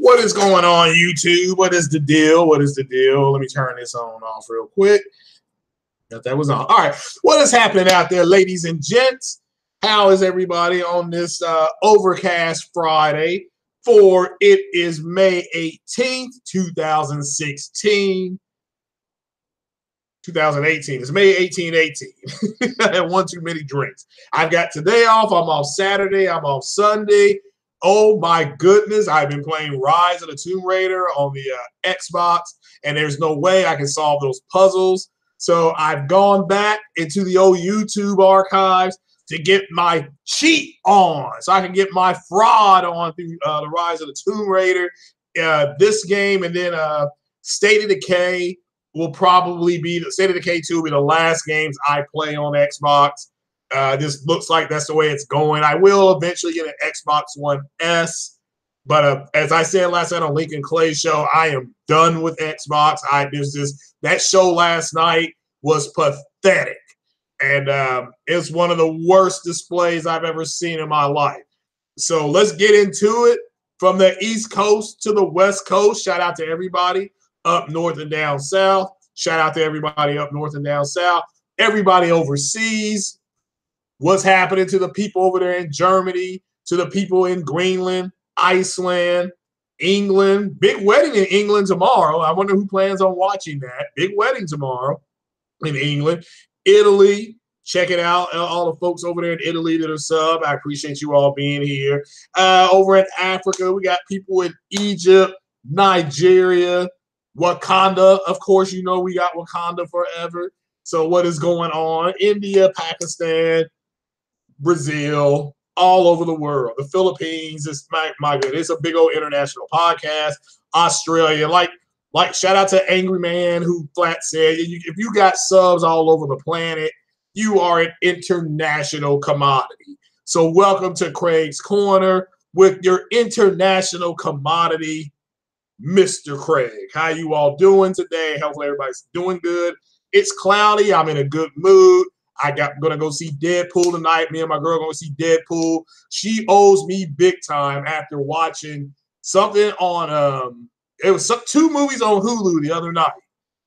What is going on, YouTube? What is the deal? What is the deal? Let me turn this on off real quick. That was on. All right. What is happening out there, ladies and gents? How is everybody on this overcast Friday? It is May 18th, 2016. 2018. It's May 1818. I had one too many drinks. I've got today off. I'm off Saturday. I'm off Sunday. Oh my goodness. I've been playing Rise of the Tomb Raider on the Xbox, and there's no way I can solve those puzzles. So I've gone back into the old YouTube archives to get my cheat on, so I can get my fraud on through the Rise of the Tomb Raider, this game, and then State of Decay will probably be the State of Decay 2 will be the last games I play on Xbox. This looks like that's the way it's going. I will eventually get an Xbox One S, but as I said last night on Lincoln Clay's show, I am done with Xbox. That show last night was pathetic, and it's one of the worst displays I've ever seen in my life. So let's get into it. From the East Coast to the West Coast, shout out to everybody up north and down south. Shout out to everybody up north and down south. Everybody overseas. What's happening to the people over there in Germany, to the people in Greenland, Iceland, England. Big wedding in England tomorrow. I wonder who plans on watching that. Big wedding tomorrow in England. Italy. Check it out. All the folks over there in Italy that are sub. I appreciate you all being here. Over in Africa, we got people in Egypt, Nigeria, Wakanda. Of course, you know we got Wakanda forever. So what is going on? India, Pakistan, Brazil, all over the world. The Philippines is my goodness. It's a big old international podcast. Australia, like shout out to Angry Man who flat said, if you got subs all over the planet, you are an international commodity. So welcome to Craig's Corner with your international commodity, Mr. Craig. How you all doing today? Hopefully everybody's doing good. It's cloudy. I'm in a good mood. I'm going to go see Deadpool tonight. Me and my girl are going to see Deadpool. She owes me big time after watching something on, it was two movies on Hulu the other night.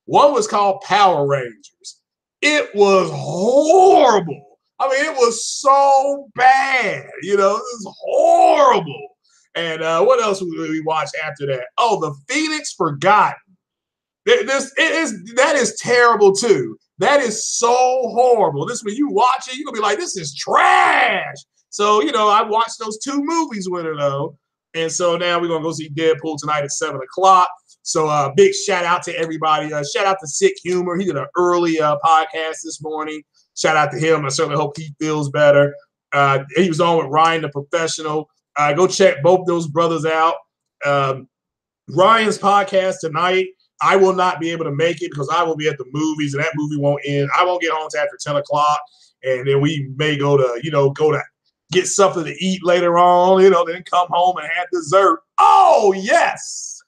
One was called Power Rangers. It was horrible. I mean, it was so bad. You know, it was horrible. And what else did we watch after that? Oh, The Phoenix Forgotten. That is terrible too. That is so horrible. This, when you watch it, you're gonna be like, this is trash. So, you know, I watched those two movies with her though. And so now we're gonna go see Deadpool tonight at 7 o'clock. So big shout out to everybody. Shout out to Sick Humor. He did an early podcast this morning. Shout out to him. I certainly hope he feels better. He was on with Ryan the Professional. Go check both those brothers out. Ryan's podcast tonight, I will not be able to make it because I will be at the movies and that movie won't end. I won't get home until after 10 o'clock. And then we may go to get something to eat later on, then come home and have dessert. Oh, yes.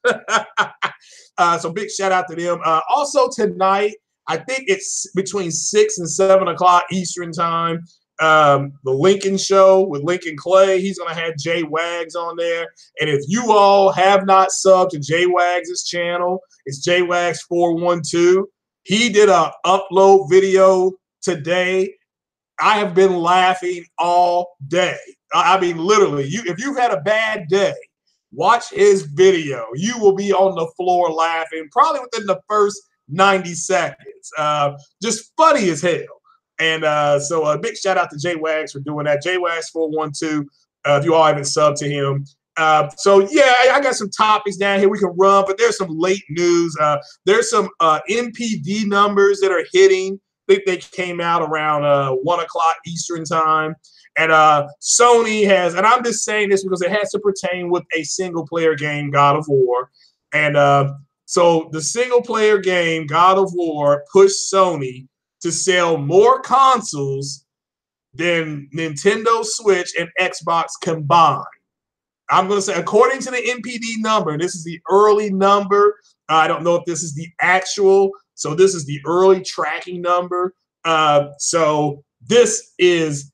So big shout out to them. Also tonight, I think it's between 6 and 7 o'clock Eastern time. The Lincoln Show with Lincoln Clay. He's going to have Jay Wags on there. And if you all have not subbed to Jay Wags' channel, it's JWags412. He did a upload video today. I have been laughing all day. I mean, literally, if you've had a bad day, watch his video. You will be on the floor laughing probably within the first 90 seconds. Just funny as hell. And so a big shout out to Jay Wags for doing that. JWags412 if you all haven't subbed to him. So yeah, I got some topics down here we can run, but there's some late news. There's some NPD numbers that are hitting. I think they came out around 1 o'clock Eastern time. And Sony has, and I'm just saying this because it has to pertain with a single player game, God of War. And so the single player game, God of War, pushed Sony to sell more consoles than Nintendo Switch and Xbox combined. I'm going to say, according to the NPD number, this is the early number. I don't know if this is the actual. So this is the early tracking number. So this is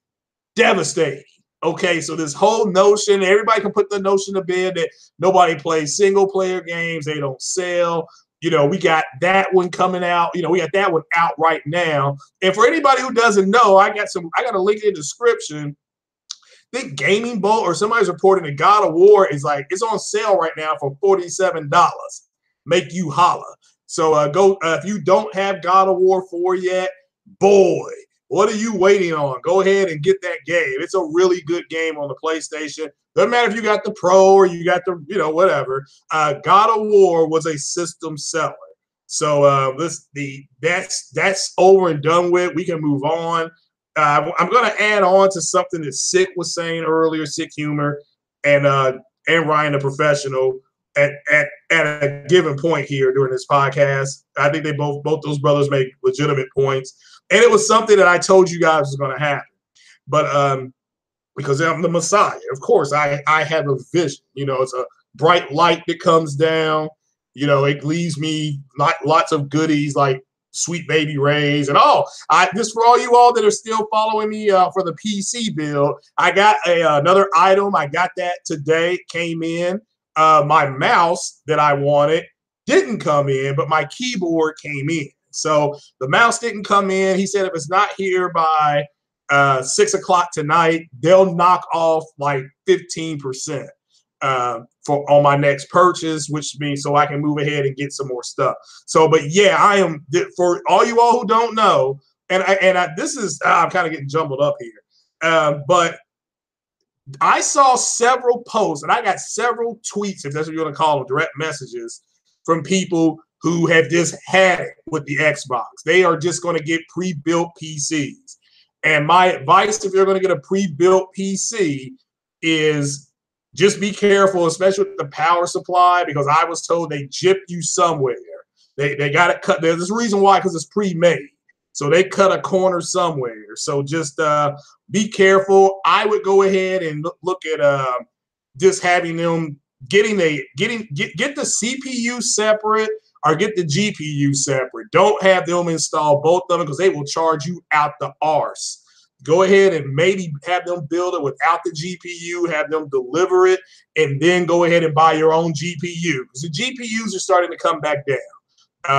devastating. Okay, so this whole notion, everybody can put the notion to bed that nobody plays single player games, they don't sell. You know, we got that one coming out. You know, we got that one out right now. And for anybody who doesn't know, I got a link in the description. I think Gaming Bolt or somebody's reporting that God of War is like, it's on sale right now for $47. Make you holla. So go if you don't have God of War 4 yet, boy, what are you waiting on? Go ahead and get that game. It's a really good game on the PlayStation. Doesn't matter if you got the Pro or you got the, whatever. God of War was a system seller. So that's over and done with. We can move on. I'm going to add on to something that Sick was saying earlier, Sick Humor, and Ryan the Professional at a given point here during this podcast. I think they both those brothers make legitimate points. And it was something that I told you guys was going to happen. But because I'm the Messiah, of course, I have a vision. It's a bright light that comes down. It leaves me lots of goodies like Sweet Baby Rays and all. Just for all you all that are still following me for the PC build, I got another item. I got that today. Came in. My mouse that I wanted didn't come in, but my keyboard came in. So the mouse didn't come in. He said if it's not here by 6 o'clock tonight, they'll knock off like 15% on my next purchase, which means so I can move ahead and get some more stuff. So, but yeah, I am, for all you all who don't know, and this is, I'm kind of getting jumbled up here, but I saw several posts and I got several tweets, if that's what you want to call them, direct messages from people who have just had it with the Xbox. They are just going to get pre-built PCs. And my advice, if you're going to get a pre-built PC, is just be careful, especially with the power supply, because I was told they jip you somewhere. They got it cut. There's a reason why, because it's pre-made. So they cut a corner somewhere. So just be careful. I would go ahead and look at just having them get the CPU separate or get the GPU separate. Don't have them install both of them because they will charge you out the arse. Go ahead and maybe have them build it without the GPU, have them deliver it, and then go ahead and buy your own GPU. Because the GPUs are starting to come back down.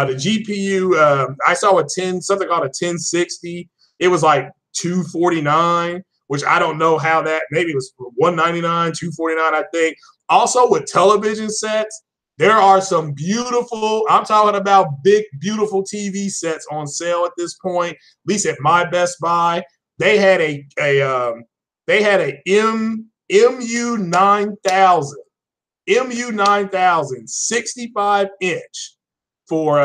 The GPU, I saw something called a 1060. It was like $249, which I don't know how that, maybe it was $199, $249, I think. Also with television sets, there are some beautiful, I'm talking about big, beautiful TV sets on sale at this point, at least at my Best Buy. They had a MU9000 65 inch for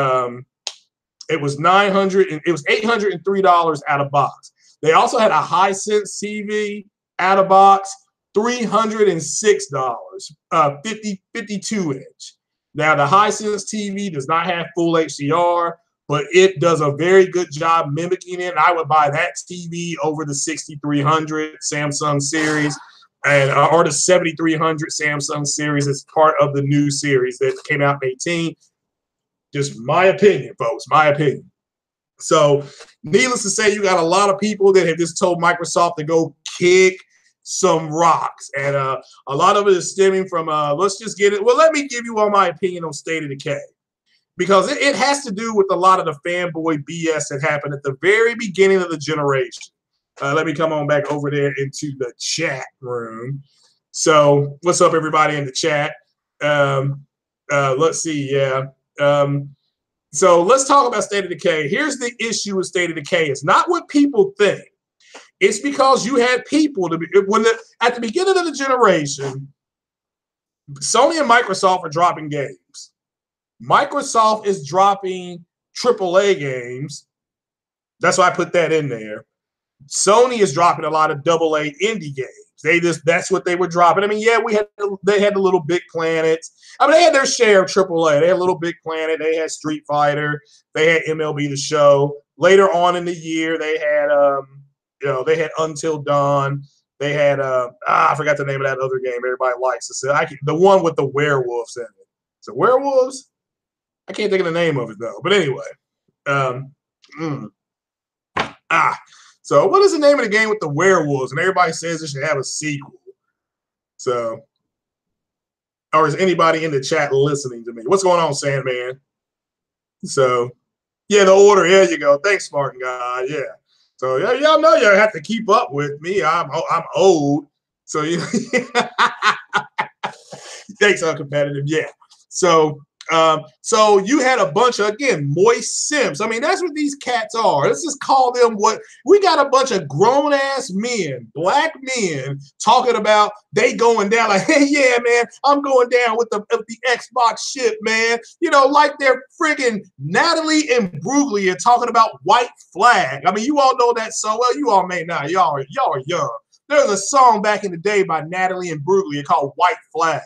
it was $803 out of box. They also had a Hisense TV out of box, $306, 52 inch. Now the Hisense TV does not have full HDR, but it does a very good job mimicking it. I would buy that TV over the 6300 Samsung series and or the 7300 Samsung series. It's part of the new series that came out in 2018. Just my opinion, folks, my opinion. So needless to say, you got a lot of people that have just told Microsoft to go kick some rocks. And a lot of it is stemming from, let's just get it. Well, let me give you all my opinion on State of Decay. Because it has to do with a lot of the fanboy BS that happened at the very beginning of the generation. Let me come on back over there into the chat room. So what's up, everybody in the chat? Let's see, yeah. So let's talk about State of Decay. Here's the issue with State of Decay. It's not what people think. It's because you had people to be at the beginning of the generation, Sony and Microsoft are dropping games. Microsoft is dropping AAA games. That's why I put that in there. Sony is dropping a lot of AA indie games. That's what they were dropping. I mean, yeah, they had the Little Big Planets. I mean, they had their share of AAA. They had Little Big Planet. They had Street Fighter. They had MLB The Show. Later on in the year, they had they had Until Dawn. They had I forgot the name of that other game everybody likes. The one with the werewolves in it. Is it werewolves? I can't think of the name of it though. But anyway, so what is the name of the game with the werewolves? And everybody says it should have a sequel. So, or is anybody in the chat listening to me? What's going on, Sandman? So, yeah, The Order. There you go. Thanks, Spartan God. Yeah. So y'all know you have to keep up with me. I'm old. So thanks, uncompetitive. Yeah. So you had a bunch of, again, moist simps. I mean, that's what these cats are. Let's just call them what we got. A bunch of grown ass men, black men, talking about they going down like, hey, yeah, man, I'm going down with the Xbox shit, man. You know, like they're friggin' Natalie and Bruglia talking about White Flag. I mean, you all know that so well. You all may not. Y'all are young. There's a song back in the day by Natalie and Bruglia called White Flag.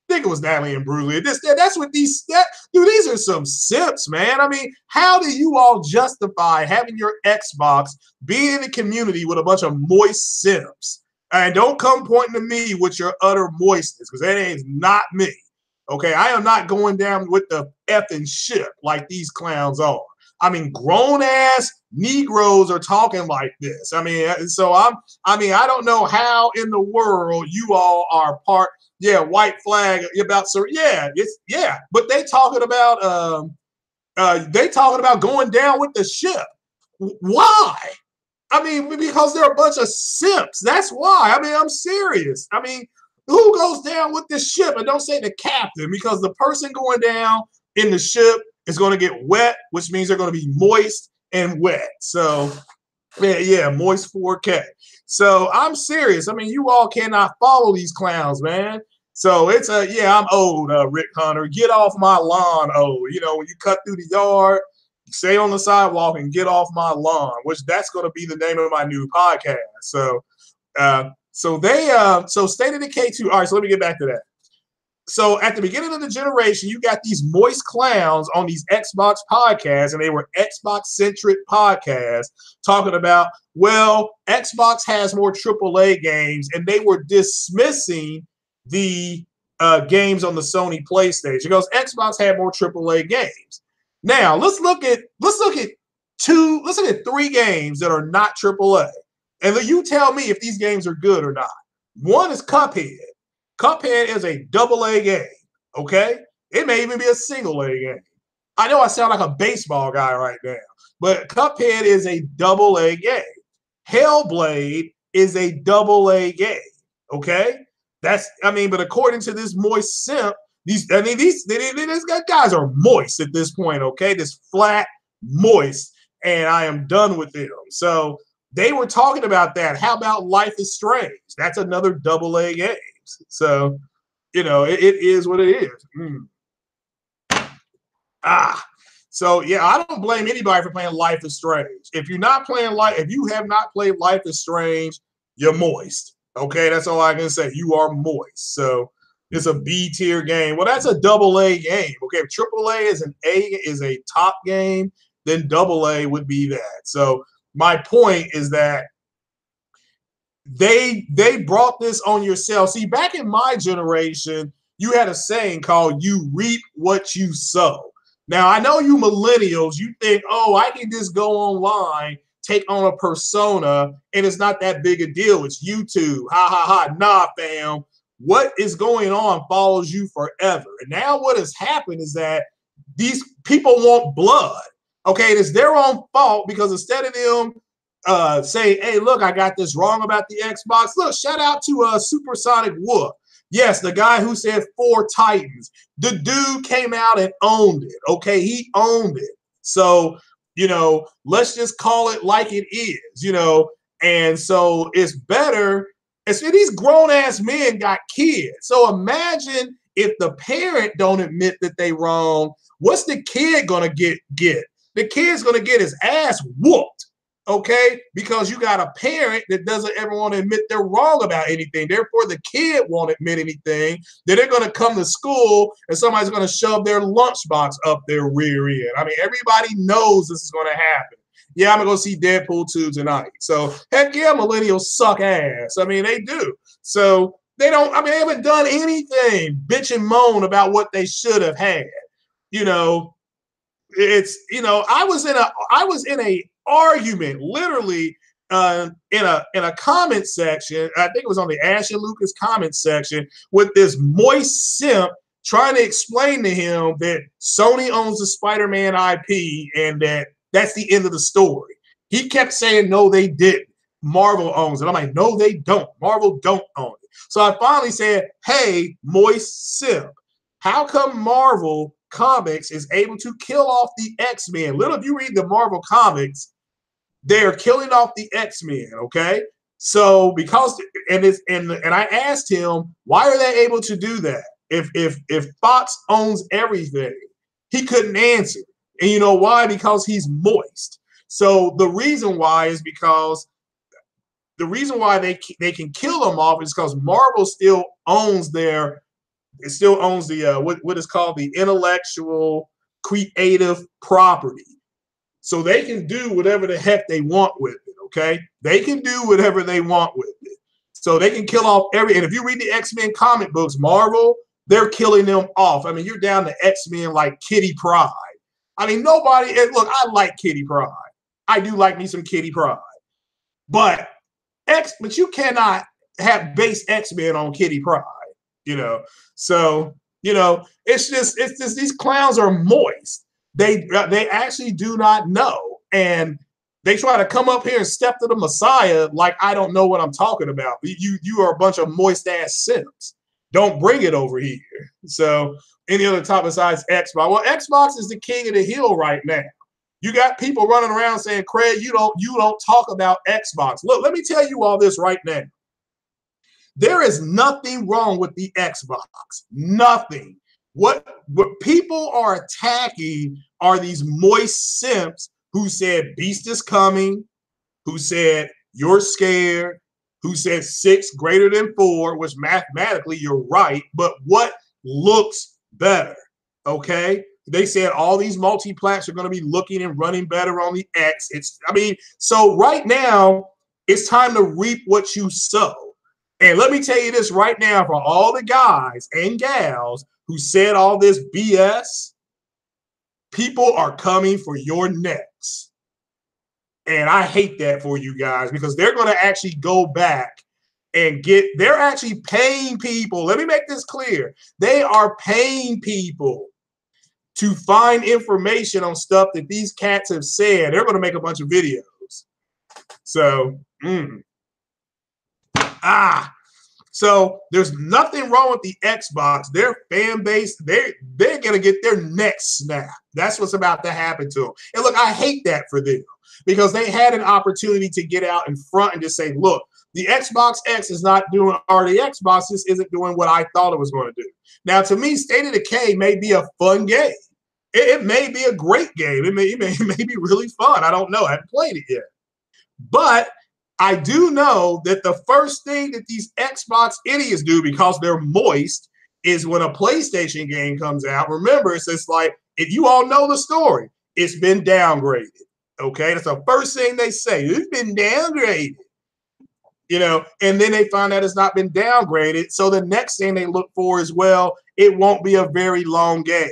I think it was Natalie and Bruglia. That's what these are some simps, man. I mean, how do you all justify having your Xbox being in the community with a bunch of moist simps? And don't come pointing to me with your utter moistness, because that is not me. Okay, I am not going down with the effing ship like these clowns are. I mean, grown ass Negroes are talking like this. I mean, so I don't know how in the world you all are part. Yeah, White Flag about but they talking about going down with the ship. Why? I mean, because they're a bunch of simps. That's why. I mean, I'm serious. I mean, who goes down with the ship? And don't say the captain, because the person going down in the ship is going to get wet, which means they're going to be moist and wet. So yeah, moist 4K. So I'm serious. I mean, you all cannot follow these clowns, man. So it's I'm old, Rick Hunter. Get off my lawn, old. You know, when you cut through the yard, stay on the sidewalk and get off my lawn, which that's going to be the name of my new podcast. So, so State of Decay 2. All right, so let me get back to that. So at the beginning of the generation, you got these moist clowns on these Xbox podcasts, and they were Xbox-centric podcasts talking about, well, Xbox has more AAA games, and they were dismissing the games on the Sony PlayStation because Xbox had more AAA games. Now let's look at three games that are not AAA, and you tell me if these games are good or not. One is Cuphead. Cuphead is a AA game. Okay, it may even be a single A game. I know I sound like a baseball guy right now, but Cuphead is a AA game. Hellblade is a AA game. Okay. But according to this moist simp, these guys are moist at this point, okay? This flat, moist, and I am done with them. So they were talking about that. How about Life is Strange? That's another AA game. So, you know, it is what it is. So yeah, I don't blame anybody for playing Life is Strange. If you have not played Life is Strange, you're moist. Okay, that's all I can say. You are moist. So it's a B tier game. Well, that's a AA game. Okay, if AAA is a top game, then AA would be that. So my point is that they brought this on yourself. See, back in my generation, you had a saying called "you reap what you sow." Now I know you millennials, you think, oh, I can just go online, take on a persona, and it's not that big a deal. It's YouTube. Ha ha ha. Nah, fam. What is going on follows you forever. And now what has happened is that these people want blood. Okay, and it's their own fault because instead of them say, hey, look, I got this wrong about the Xbox. Look, shout out to Supersonic Wolf. Yes, the guy who said 4 Titans. The dude came out and owned it. Okay, he owned it. So, you know, let's just call it like it is, you know. And so it's better. These grown-ass men got kids. So imagine if the parent don't admit that they wrong, what's the kid gonna get? The kid's gonna get his ass whooped, okay? Because you got a parent that doesn't ever want to admit they're wrong about anything. Therefore, the kid won't admit anything. Then they're gonna come to school and somebody's gonna shove their lunchbox up their rear end. I mean, everybody knows this is gonna happen. Yeah, I'm gonna go see Deadpool 2 tonight. So heck yeah, millennials suck ass. I mean, they do. So they don't, I mean, they haven't done anything, bitch and moan about what they should have had. You know, it's, you know, I was in a argument, literally in a comment section. I think it was on the Ashley Lucas comment section with this moist simp trying to explain to him that Sony owns the Spider-Man IP and that's the end of the story. He kept saying, no, they didn't. Marvel owns it. I'm like, no, they don't. Marvel don't own it. So I finally said, hey, moist simp, how come Marvel Comics is able to kill off the X-Men? Little, if you read the Marvel Comics, they're killing off the X-Men, okay? So because, and I asked him, why are they able to do that? If Fox owns everything, he couldn't answer. And you know why? Because he's moist. So the reason why is because the reason why they can kill them off is because Marvel still owns the what is called the intellectual creative property. So they can do whatever the heck they want with it, okay? They can do whatever they want with it. So they can kill off and if you read the X-Men comic books, Marvel, they're killing them off. I mean, you're down to X-Men like Kitty Pryde. I mean, nobody, look, I like Kitty Pryde. I do like me some Kitty Pryde. But you cannot have base X-Men on Kitty Pryde, you know. So, you know, it's just these clowns are moist. They actually do not know. And they try to come up here and step to the Messiah like I don't know what I'm talking about. You are a bunch of moist ass simps. Don't bring it over here. So any other top besides Xbox? Well, Xbox is the king of the hill right now. You got people running around saying, Craig, you don't talk about Xbox. Look, let me tell you all this right now. There is nothing wrong with the Xbox. Nothing. What people are attacking are these moist simps who said Beast is coming, who said you're scared, who said 6 greater than 4, which mathematically you're right, but what looks better, okay? They said all these multi-plats are going to be looking and running better on the X. So right now, it's time to reap what you sow. And let me tell you this right now, for all the guys and gals who said all this BS, people are coming for your necks. And I hate that for you guys because they're going to actually go back and they're actually paying people. Let me make this clear. They are paying people to find information on stuff that these cats have said. They're going to make a bunch of videos. So, so there's nothing wrong with the Xbox. Their fan base, they're going to get their necks snapped. That's what's about to happen to them. And look, I hate that for them because they had an opportunity to get out in front and just say, look, the Xbox X is not doing, or the Xbox just isn't doing what I thought it was going to do. Now, to me, State of Decay may be a fun game. It may be a great game. It may be really fun. I don't know. I haven't played it yet. But I do know that the first thing that these Xbox idiots do, because they're moist, is when a PlayStation game comes out. Remember, it's just like, if you all know the story, it's been downgraded. Okay, that's the first thing they say. It's been downgraded. You know, and then they find out it's not been downgraded. So the next thing they look for is, well, it won't be a very long game.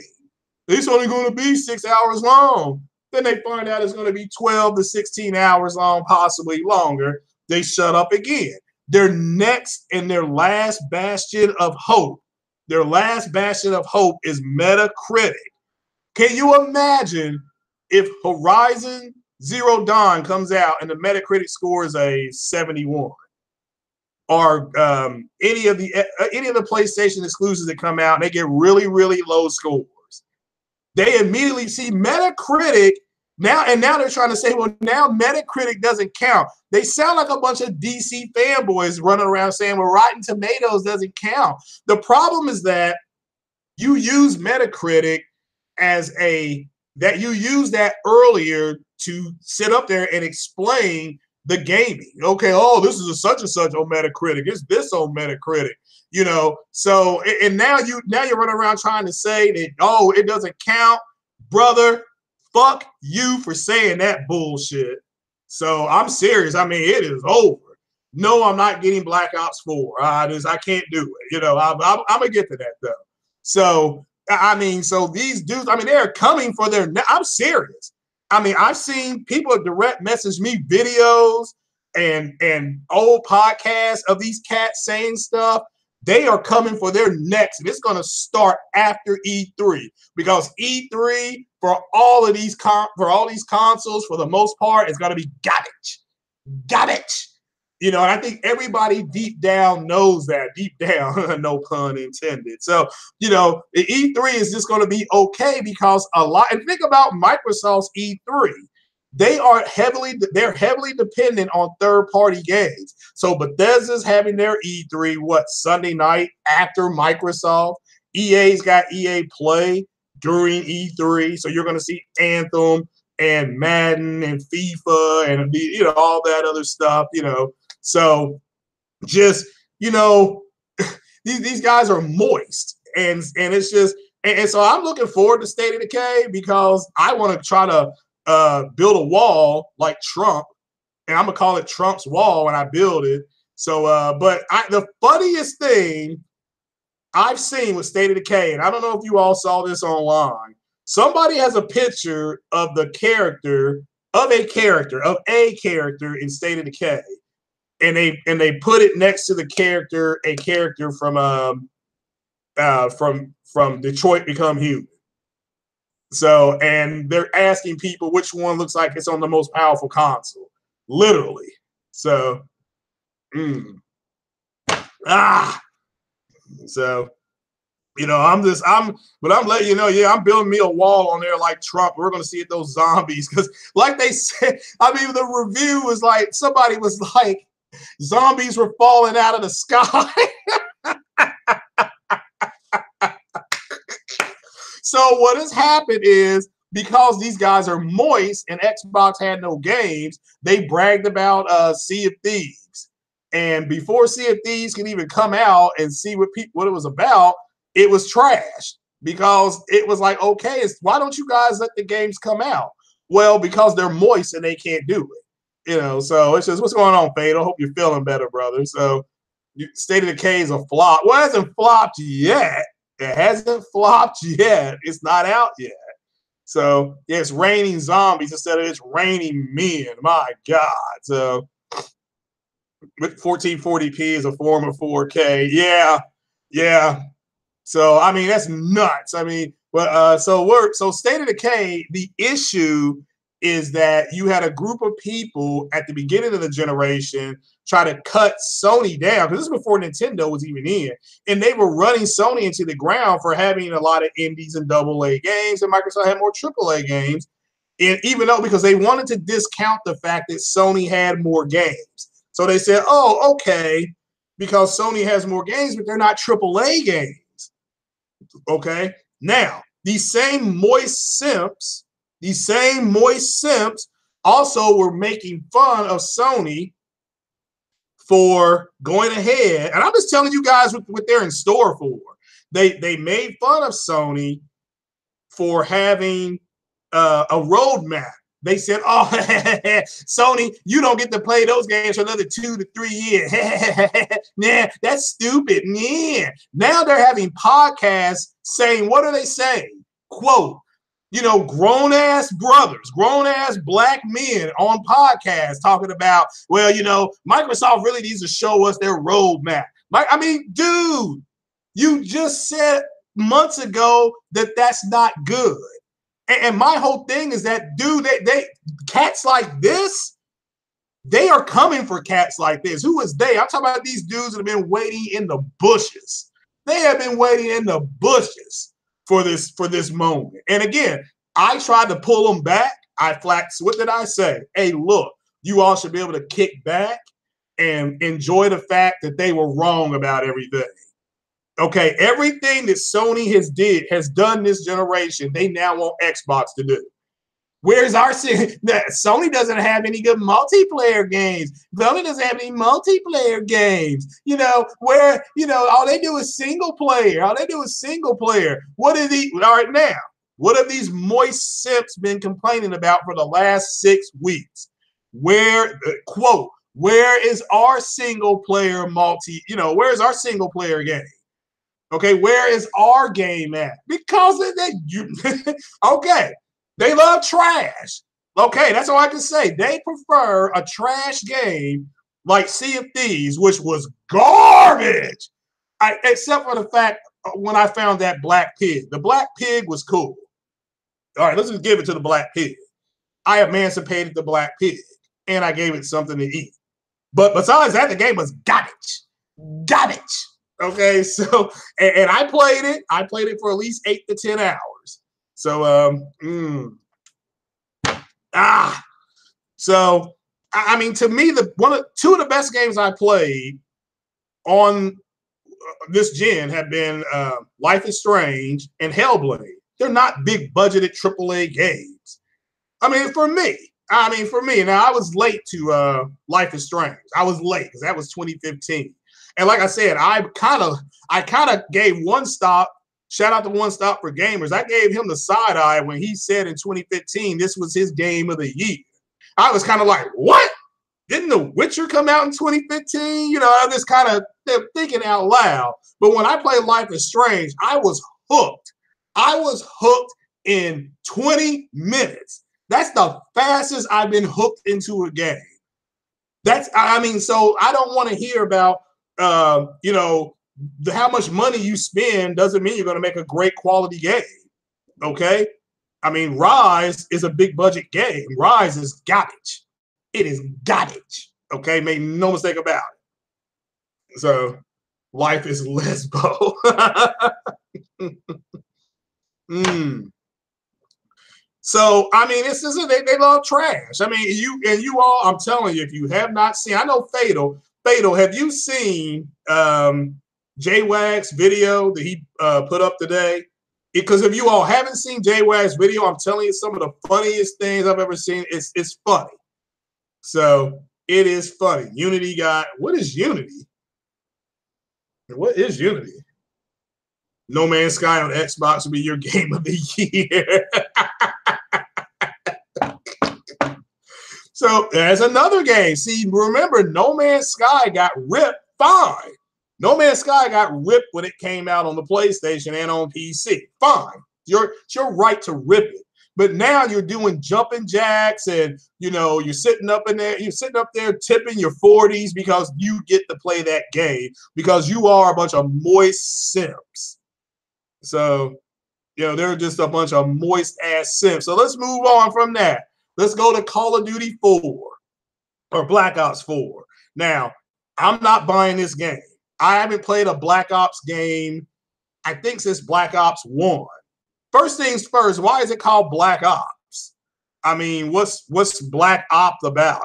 It's only going to be 6 hours long. Then they find out it's going to be 12 to 16 hours long, possibly longer. They shut up again. Their next and their last bastion of hope, is Metacritic. Can you imagine if Horizon Zero Dawn comes out and the Metacritic score is a 71? Or any of the PlayStation exclusives that come out and they get really, really low scores. They immediately see Metacritic now, and now they're trying to say, well, now Metacritic doesn't count. They sound like a bunch of DC fanboys running around saying, well, Rotten Tomatoes doesn't count. The problem is that you use Metacritic you use that earlier to sit up there and explain the gaming. Okay, oh, this is a such and such on Metacritic. It's this on Metacritic. You know, so and now you're running around trying to say that, oh, it doesn't count. Brother, fuck you for saying that bullshit. So I'm serious. I mean, it is over. No, I'm not getting Black Ops 4. I can't do it. You know, I'm gonna get to that though. So I mean, so these dudes, I mean, they're coming for their. I'm serious. I mean, I've seen people direct message me videos and old podcasts of these cats saying stuff. They are coming for their necks, and it's going to start after E3 because E3 for all these consoles, for the most part, is going to be garbage. You know, and I think everybody deep down knows that. Deep down, no pun intended. So, you know, the E3 is just going to be okay because a lot. And think about Microsoft's E3. They're heavily dependent on third-party games. So Bethesda's having their E3 Sunday night after Microsoft. EA's got EA Play during E3, so you're going to see Anthem and Madden and FIFA and all that other stuff. So just these guys are moist, and it's just and so I'm looking forward to State of Decay because I want to try to build a wall like Trump, and I'm gonna call it Trump's wall when I build it. So, but the funniest thing I've seen with State of Decay, and I don't know if you all saw this online. Somebody has a picture of a character in State of Decay, and they put it next to a character from Detroit Become Human. So, and they're asking people which one looks like it's on the most powerful console, literally. So, so, I'm letting you know, yeah, I'm building me a wall on there like Trump. We're going to see it, those zombies. Because like they said, I mean, the review was like, somebody was like, zombies were falling out of the sky. So what has happened is because these guys are moist and Xbox had no games, they bragged about Sea of Thieves. And before Sea of Thieves can even come out and see what it was about, it was trashed because it was like, okay, why don't you guys let the games come out? Well, because they're moist and they can't do it. So it's just, what's going on, Fade? I hope you're feeling better, brother. So State of Decay is a flop. Well, it hasn't flopped yet. It hasn't flopped yet. It's not out yet. So yeah, it's raining zombies instead of it's raining men. My God. So with 1440p is a form of 4K. Yeah. So I mean, that's nuts. I mean, but so State of Decay, the issue is that you had a group of people at the beginning of the generation try to cut Sony down, because this is before Nintendo was even in, and they were running Sony into the ground for having a lot of indies and AA games, and Microsoft had more AAA games, and even though, because they wanted to discount the fact that Sony had more games. So they said, oh, okay, because Sony has more games, but they're not AAA games. Okay, now, these same moist simps also were making fun of Sony for going ahead, and I'm just telling you guys what they're in store for. They made fun of Sony for having a roadmap. They said, oh, Sony, you don't get to play those games for another 2 to 3 years. Nah, that's stupid. Yeah. Now they're having podcasts saying, what are they saying? Quote, grown-ass brothers, grown-ass black men on podcasts talking about, well, Microsoft really needs to show us their roadmap. I mean, dude, you just said months ago that that's not good. And my whole thing is that, dude, they cats like this, they are coming for cats like this. Who is they? I'm talking about these dudes that have been waiting in the bushes. They have been waiting in the bushes for this moment. And again, I tried to pull them back. What did I say? Hey, look, you all should be able to kick back and enjoy the fact that they were wrong about everything. Okay, everything that Sony has done this generation, they now want Xbox to do. Where's our Sony doesn't have any good multiplayer games. Sony doesn't have any multiplayer games. Where all they do is single player. All they do is single player. What are the all right now? What have these moist simps been complaining about for the last 6 weeks? Where quote, where is our single player where is our single player game? Okay, where is our game at? Because okay. They love trash. Okay, that's all I can say. They prefer a trash game like Sea of Thieves, which was garbage. Except for the fact when I found that black pig. The black pig was cool. All right, let's just give it to the black pig. I emancipated the black pig, and I gave it something to eat. But besides that, the game was garbage. Garbage. Okay, so, and I played it. I played it for at least 8 to 10 hours. So, so I mean, to me, two of the best games I played on this gen have been Life is Strange and Hellblade. They're not big budgeted AAA games. I mean, for me. Now I was late to Life is Strange. I was late because that was 2015. And like I said, I kind of gave One Stop. Shout out to One Stop for Gamers. I gave him the side eye when he said in 2015 this was his game of the year. I was kind of like, what? Didn't The Witcher come out in 2015? I'm just kind of thinking out loud. But when I played Life is Strange, I was hooked. I was hooked in 20 minutes. That's the fastest I've been hooked into a game. So I don't want to hear about, how much money you spend doesn't mean you're going to make a great quality game. Okay. I mean, Rise is a big budget game. Rise is garbage. It is garbage. Okay. Make no mistake about it. So Life is Lesbo. So, I mean, they love trash. I mean, you all, I'm telling you, if you have not seen, I know Fatal, have you seen J-Wag's video that he put up today? Because if you all haven't seen J-Wag's video, I'm telling you, some of the funniest things I've ever seen. It's funny. So it is funny. Unity what is Unity? What is Unity? No Man's Sky on Xbox will be your game of the year. So there's another game. See, remember, No Man's Sky got ripped fine. No Man's Sky got ripped when it came out on the PlayStation and on PC. Fine. It's your right to rip it. But now you're doing jumping jacks and, you're sitting up there tipping your 40s because you get to play that game because you are a bunch of moist simps. So, they're just a bunch of moist ass simps. So let's move on from that. Let's go to Call of Duty 4 or Black Ops 4. Now, I'm not buying this game. I haven't played a Black Ops game, I think, since Black Ops 1. First things first, why is it called Black Ops? I mean, what's Black Ops about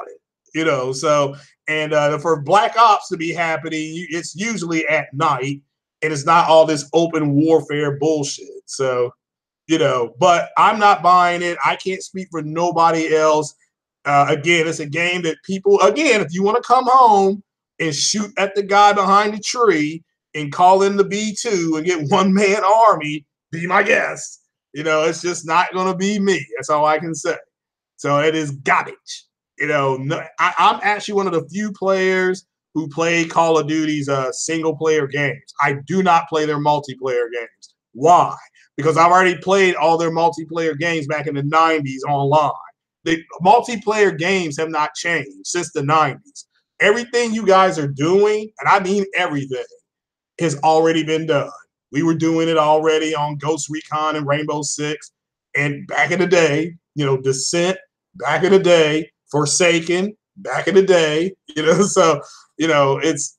it? So, and for Black Ops to be happening, it's usually at night, and it's not all this open warfare bullshit. So, but I'm not buying it. I can't speak for nobody else. Again, it's a game that people, if you want to come home and shoot at the guy behind the tree and call in the B2 and get one-man army, be my guest. It's just not going to be me. That's all I can say. So it is garbage. I'm actually one of the few players who play Call of Duty's single-player games. I do not play their multiplayer games. Why? Because I've already played all their multiplayer games back in the 90s online. The multiplayer games have not changed since the 90s. Everything you guys are doing, and I mean everything, has already been done. We were doing it already on Ghost Recon and Rainbow Six. And back in the day, Descent, back in the day, Forsaken, back in the day, so, it's,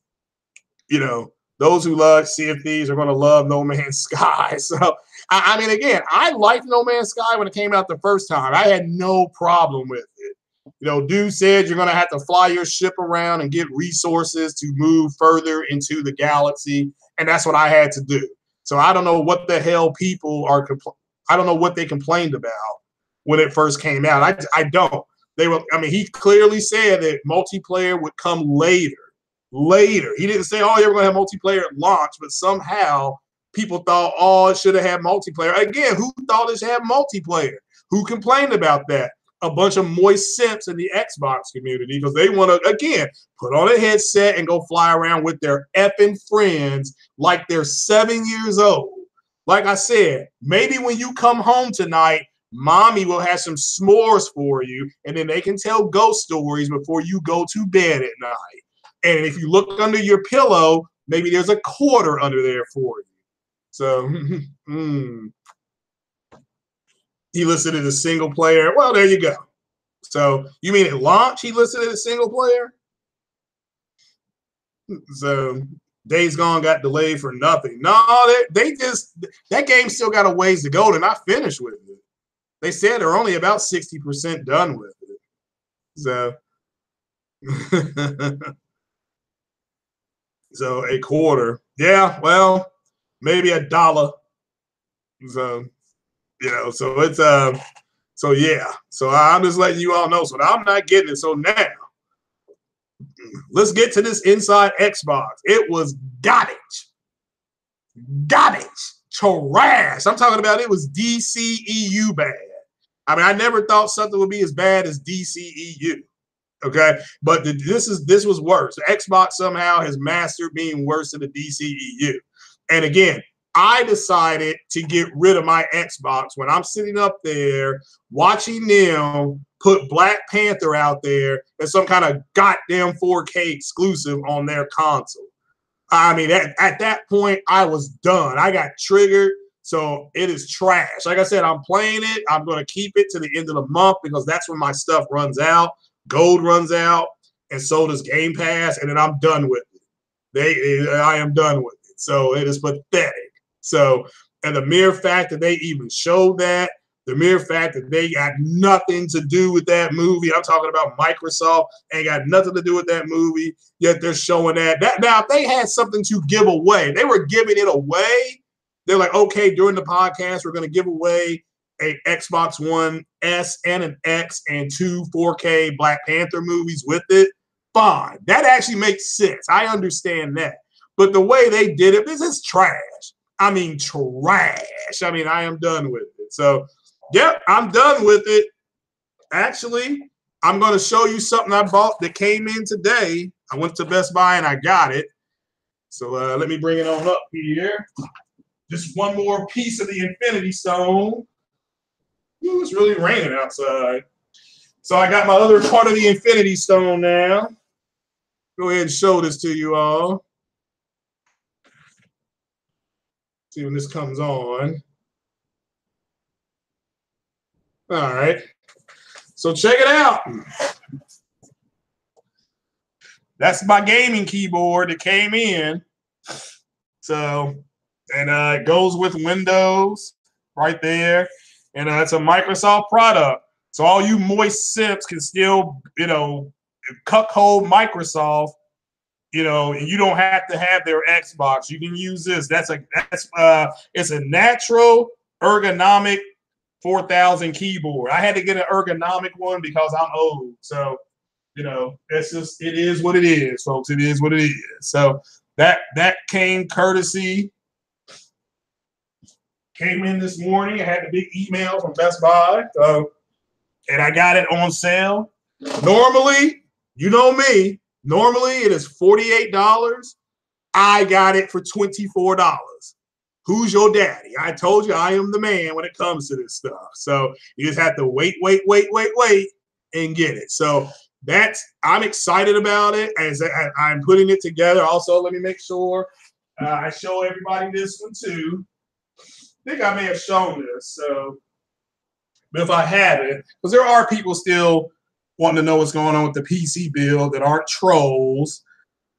those who love Sea of Thieves are going to love No Man's Sky. So, I mean, again, I liked No Man's Sky when it came out the first time. I had no problem with it. Dude said you're going to have to fly your ship around and get resources to move further into the galaxy. And that's what I had to do. So I don't know what the hell people are. I don't know what they complained about when it first came out. I don't. He clearly said that multiplayer would come later. Later. He didn't say, oh, you're going to have multiplayer at launch, but somehow people thought, oh, it should have had multiplayer. Again, who thought it should have multiplayer? Who complained about that? A bunch of moist simps in the Xbox community because they want to, again, put on a headset and go fly around with their effing friends like they're 7 years old. Like I said, maybe when you come home tonight, mommy will have some s'mores for you, and then they can tell ghost stories before you go to bed at night. And if you look under your pillow, maybe there's a quarter under there for you. So, he listed it as single player. Well, there you go. So you mean at launch he listed it as single player? So Days Gone got delayed for nothing. No, that game still got a ways to go. They're not finished with it. They said they're only about 60% done with it. So, so a quarter. Yeah, well, maybe $1. So, so it's so yeah. So I'm just letting you all know. So I'm not getting it. So now let's get to this Inside Xbox. It was garbage. Trash. I'm talking about it was DCEU bad. I never thought something would be as bad as DCEU. Okay, but this was worse. Xbox somehow has mastered being worse than the DCEU. And again, I decided to get rid of my Xbox when I'm sitting up there watching them put Black Panther out there as some kind of goddamn 4K exclusive on their console. At that point, I was done. I got triggered. So it is trash. Like I said, I'm playing it. I'm going to keep it to the end of the month because that's when my stuff runs out. Gold runs out, and so does Game Pass, and then I'm done with it. I am done with it. So it is pathetic. So, and the mere fact that they even showed that, the mere fact that they got nothing to do with that movie, I'm talking about Microsoft, ain't got nothing to do with that movie, yet they're showing that. Now, if they had something to give away, they were giving it away. They're like, okay, during the podcast, we're going to give away a Xbox One S and an X and 2 4K Black Panther movies with it. Fine. That actually makes sense. I understand that. But the way they did it, this is trash. Trash. I am done with it. So, yep, I'm done with it. Actually, I'm going to show you something I bought that came in today. I went to Best Buy and I got it. So let me bring it on up here. Just one more piece of the Infinity Stone. Ooh, it's really raining outside. So I got my other part of the Infinity Stone now. Go ahead and show this to you all. See when this comes on. All right. So check it out. That's my gaming keyboard that came in. So, and it goes with Windows right there. And it's a Microsoft product. So all you moist simps can still, cuckold Microsoft, and you don't have to have their Xbox. You can use this. It's a natural ergonomic 4000 keyboard. I had to get an ergonomic one because I'm old. So, it is what it is, folks. It is what it is. So that came courtesy. Came in this morning. I had the big email from Best Buy. And I got it on sale. Normally, you know me, normally it is $48. I got it for $24. Who's your daddy? I told you I am the man when it comes to this stuff. So you just have to wait, and get it. So I'm excited about it as I'm putting it together. Also, let me make sure I show everybody this one too. I think I may have shown this. So, but if I haven't, because there are people still wanting to know what's going on with the PC build that aren't trolls.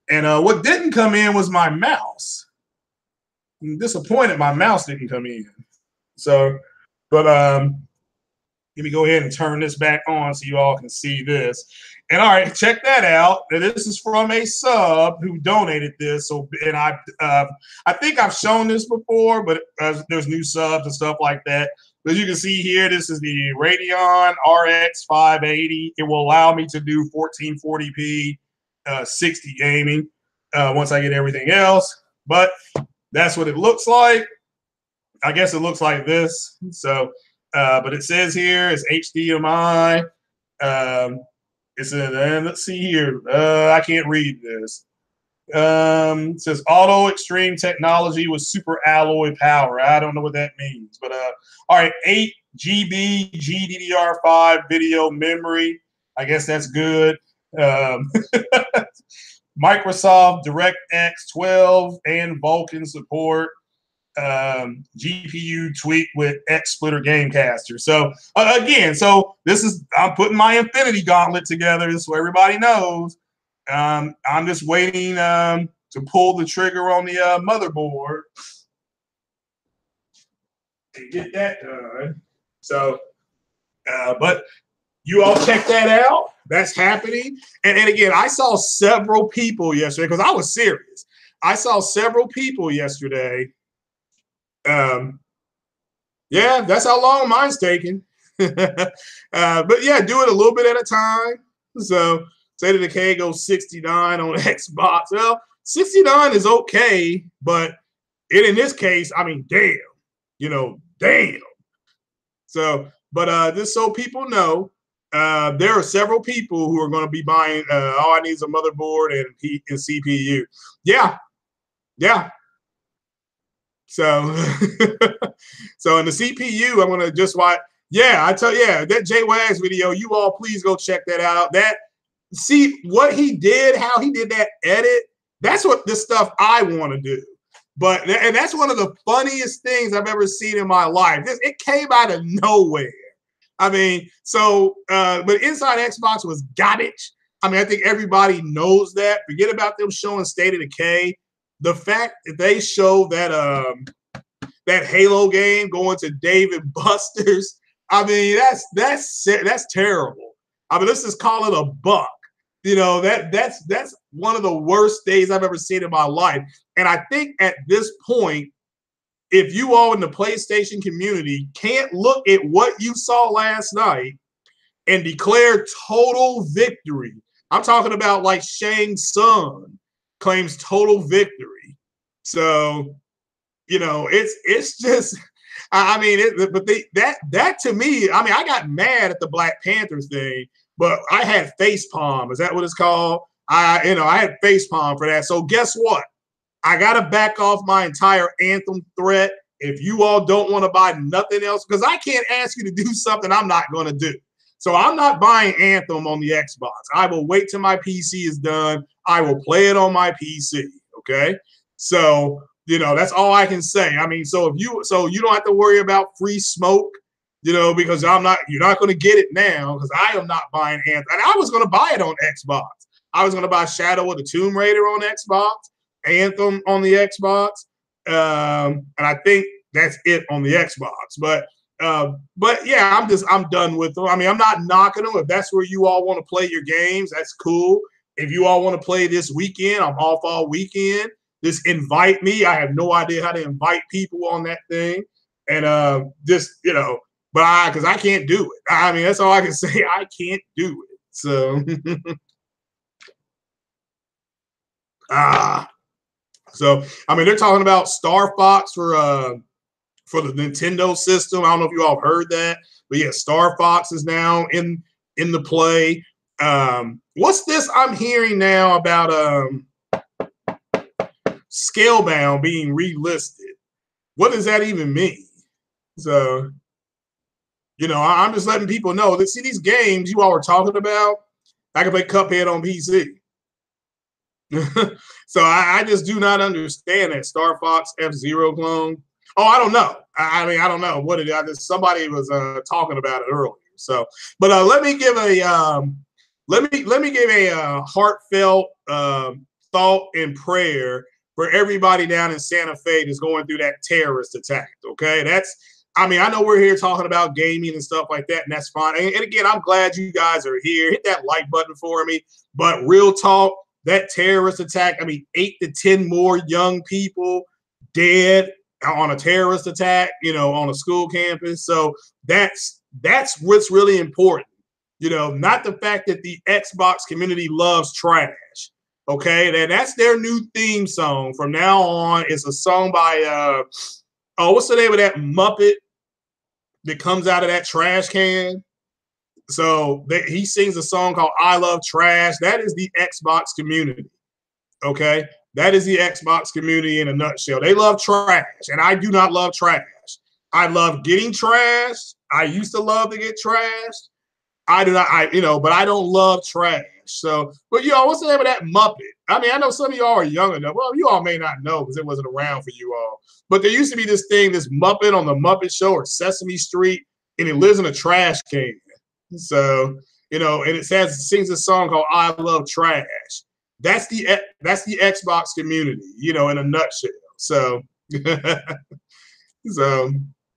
And what didn't come in was my mouse. I'm disappointed my mouse didn't come in. So, but Let me go ahead and turn this back on so you all can see this. And all right, check that out. This is from a sub who donated this. So, and I think I've shown this before, but there's new subs and stuff like that. As you can see here, this is the Radeon RX 580. It will allow me to do 1440p 60 gaming once I get everything else. But that's what it looks like. I guess it looks like this. So, but it says here it's HDMI. It's in, let's see here. I can't read this. It says auto extreme technology with super alloy power. I don't know what that means, but all right, 8 GB GDDR5 video memory. I guess that's good. Microsoft DirectX 12 and Vulkan support. GPU tweak with XSplitter Gamecaster. So again, so this is, I'm putting my Infinity Gauntlet together so everybody knows. I'm just waiting to pull the trigger on the motherboard and get that done. So, but you all check that out. That's happening. And again, I saw several people yesterday, because I was serious. I saw several people yesterday. Yeah, that's how long mine's taking. But yeah, do it a little bit at a time. So State of Decay goes 69 on Xbox. Well, 69 is okay, but in this case, I mean, damn, you know, damn. So, but just so people know, there are several people who are going to be buying. All I need is a motherboard and CPU. Yeah, yeah. So, so in the CPU, I'm gonna just watch. Yeah, I tell you, yeah, that J-Wags video. You all please go check that out. That see what he did, how he did that edit. That's what this stuff I want to do. But and that's one of the funniest things I've ever seen in my life. It came out of nowhere. I mean, so but Inside Xbox was garbage. I mean, I think everybody knows that. Forget about them showing State of Decay. The fact that they show that that Halo game going to Dave & Buster's, I mean, that's terrible. I mean, let's just call it a buck. You know, that's one of the worst days I've ever seen in my life. And I think at this point, if you all in the PlayStation community can't look at what you saw last night and declare total victory, I'm talking about like Shang Tsung claims total victory. So, you know, it's just, I mean, but that to me, I mean, I got mad at the Black Panther thing, but I had facepalm. Is that what it's called? I had facepalm for that. So guess what? I got to back off my entire Anthem threat. If you all don't want to buy nothing else, because I can't ask you to do something I'm not going to do. So I'm not buying Anthem on the Xbox. I will wait till my PC is done. I will play it on my PC. Okay. So, you know, that's all I can say. I mean, so you don't have to worry about free smoke, you know, because you're not going to get it now, because I am not buying Anthem. And I was going to buy it on Xbox. I was going to buy Shadow of the Tomb Raider on Xbox, Anthem on the Xbox. And I think that's it on the Xbox. But yeah, I'm done with them. I mean, I'm not knocking them. If that's where you all want to play your games, that's cool. If you all want to play this weekend, I'm off all weekend. Just invite me. I have no idea how to invite people on that thing. And just, you know, but because I can't do it. I mean, that's all I can say. I can't do it. So so I mean, they're talking about Star Fox for the Nintendo system. I don't know if you all heard that, but yeah, Star Fox is now in the play. What's this I'm hearing now about Scalebound being relisted? What does that even mean? So, you know, I'm just letting people know that, see, these games you all were talking about, I can play Cuphead on PC. So I just do not understand that Star Fox F-Zero clone. Oh, I don't know. I mean, I don't know what it is. Somebody was talking about it earlier. So, but let me give a let me give a heartfelt thought and prayer for everybody down in Santa Fe that's going through that terrorist attack. Okay, I mean, I know we're here talking about gaming and stuff like that, and that's fine. And again, I'm glad you guys are here. Hit that like button for me. But real talk, that terrorist attack, I mean, 8 to 10 more young people dead on a terrorist attack, you know, on a school campus. So that's what's really important. You know, not the fact that the Xbox community loves trash. Okay, that's their new theme song from now on. It's a song by what's the name of that Muppet that comes out of that trash can? So he sings a song called "I Love Trash." That is the Xbox community. Okay, that is the Xbox community in a nutshell. They love trash, and I do not love trash. I love getting trashed. I used to love to get trashed. I do not, but I don't love trash. So, but what's the name of that Muppet? I mean, I know some of y'all are young enough. Well, you all may not know because it wasn't around for you all. But there used to be this Muppet on the Muppet Show or Sesame Street, and it lives in a trash can. So, and it sings a song called "I Love Trash." That's the Xbox community, in a nutshell. So, so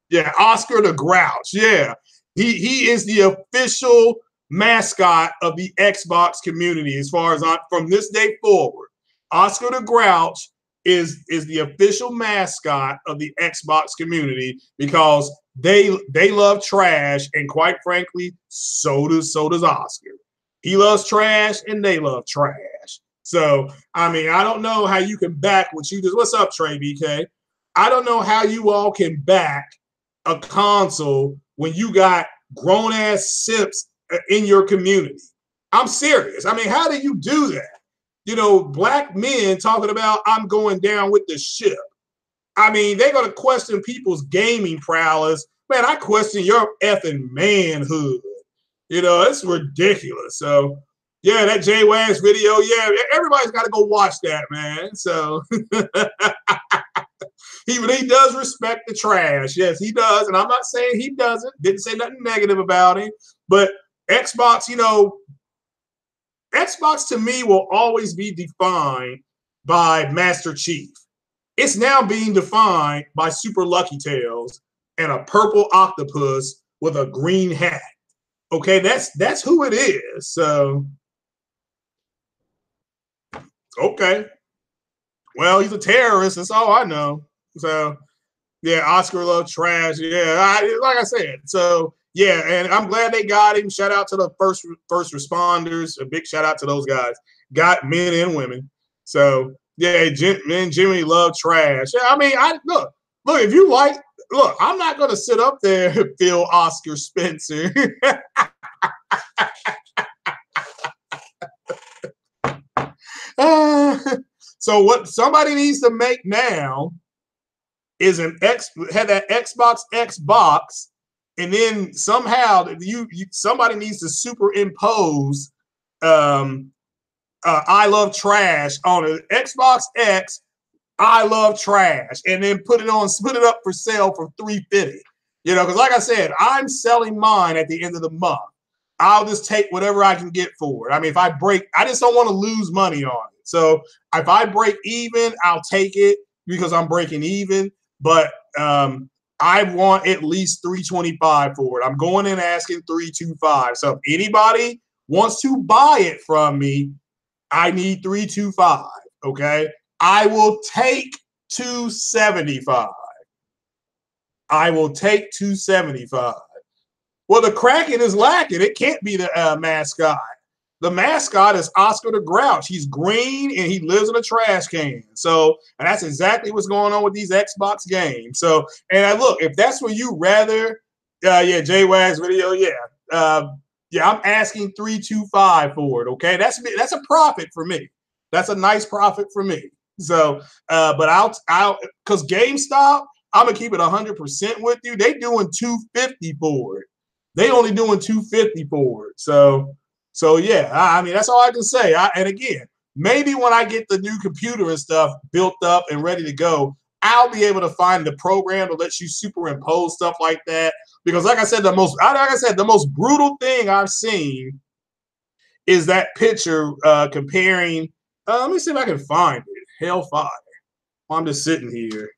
yeah, Oscar the Grouch. Yeah. He is the official mascot of the Xbox community as far as from this day forward. Oscar the Grouch is the official mascot of the Xbox community because they love trash, and quite frankly, so does Oscar. He loves trash and they love trash. So, I mean, I don't know how you can back what you just. What's up, Trey BK? I don't know how you all can back a console when you got grown ass simps in your community. I'm serious. I mean, how do you do that? Black men talking about I'm going down with the ship. I mean, they're going to question people's gaming prowess. Man, I question your effing manhood. It's ridiculous. So, yeah, that J-Wags video, yeah, everybody's got to go watch that, man. So, He does respect the trash. Yes, he does. And I'm not saying he doesn't. Didn't say nothing negative about him. But Xbox, Xbox to me will always be defined by Master Chief. It's now being defined by Super Lucky Tails and a purple octopus with a green hat. Okay, that's who it is. So, okay. Well, he's a terrorist. That's all I know. So, yeah, Oscar loves trash. Yeah, like I said. So, yeah, and I'm glad they got him. Shout out to the first responders. A big shout out to those guys. Got men and women. So, yeah, men generally love trash. Yeah, I mean, look, if you look, I'm not going to sit up there and feel Oscar Spencer. So what somebody needs to make now is have that Xbox, and then somehow somebody needs to superimpose I Love Trash on an Xbox X. I Love Trash, and then put it up for sale for $350. Because like I said, I'm selling mine at the end of the month. I'll just take whatever I can get for it. I mean, if I break, I just don't want to lose money on it. So if I break even, I'll take it because I'm breaking even. But I want at least $325 for it. I'm going in asking $325. So if anybody wants to buy it from me, I need $325. Okay, I will take $275. I will take $275. Well, the Kraken is lacking. It can't be the mascot. The mascot is Oscar the Grouch. He's green and he lives in a trash can. So, and that's exactly what's going on with these Xbox games. So, and look, if that's what you rather, yeah, J-Wags video, yeah. Yeah, I'm asking $325 for it. Okay, that's a profit for me. That's a nice profit for me. So, but I'll because GameStop, I'm gonna keep it 100% with you. They doing $250 for it. They only doing $250 for it. So yeah, I mean, that's all I can say. And again, maybe when I get the new computer and stuff built up and ready to go, I'll be able to find the program to let you superimpose stuff like that. Because like I said, the most brutal thing I've seen is that picture comparing. Let me see if I can find it. Hellfire. I'm just sitting here.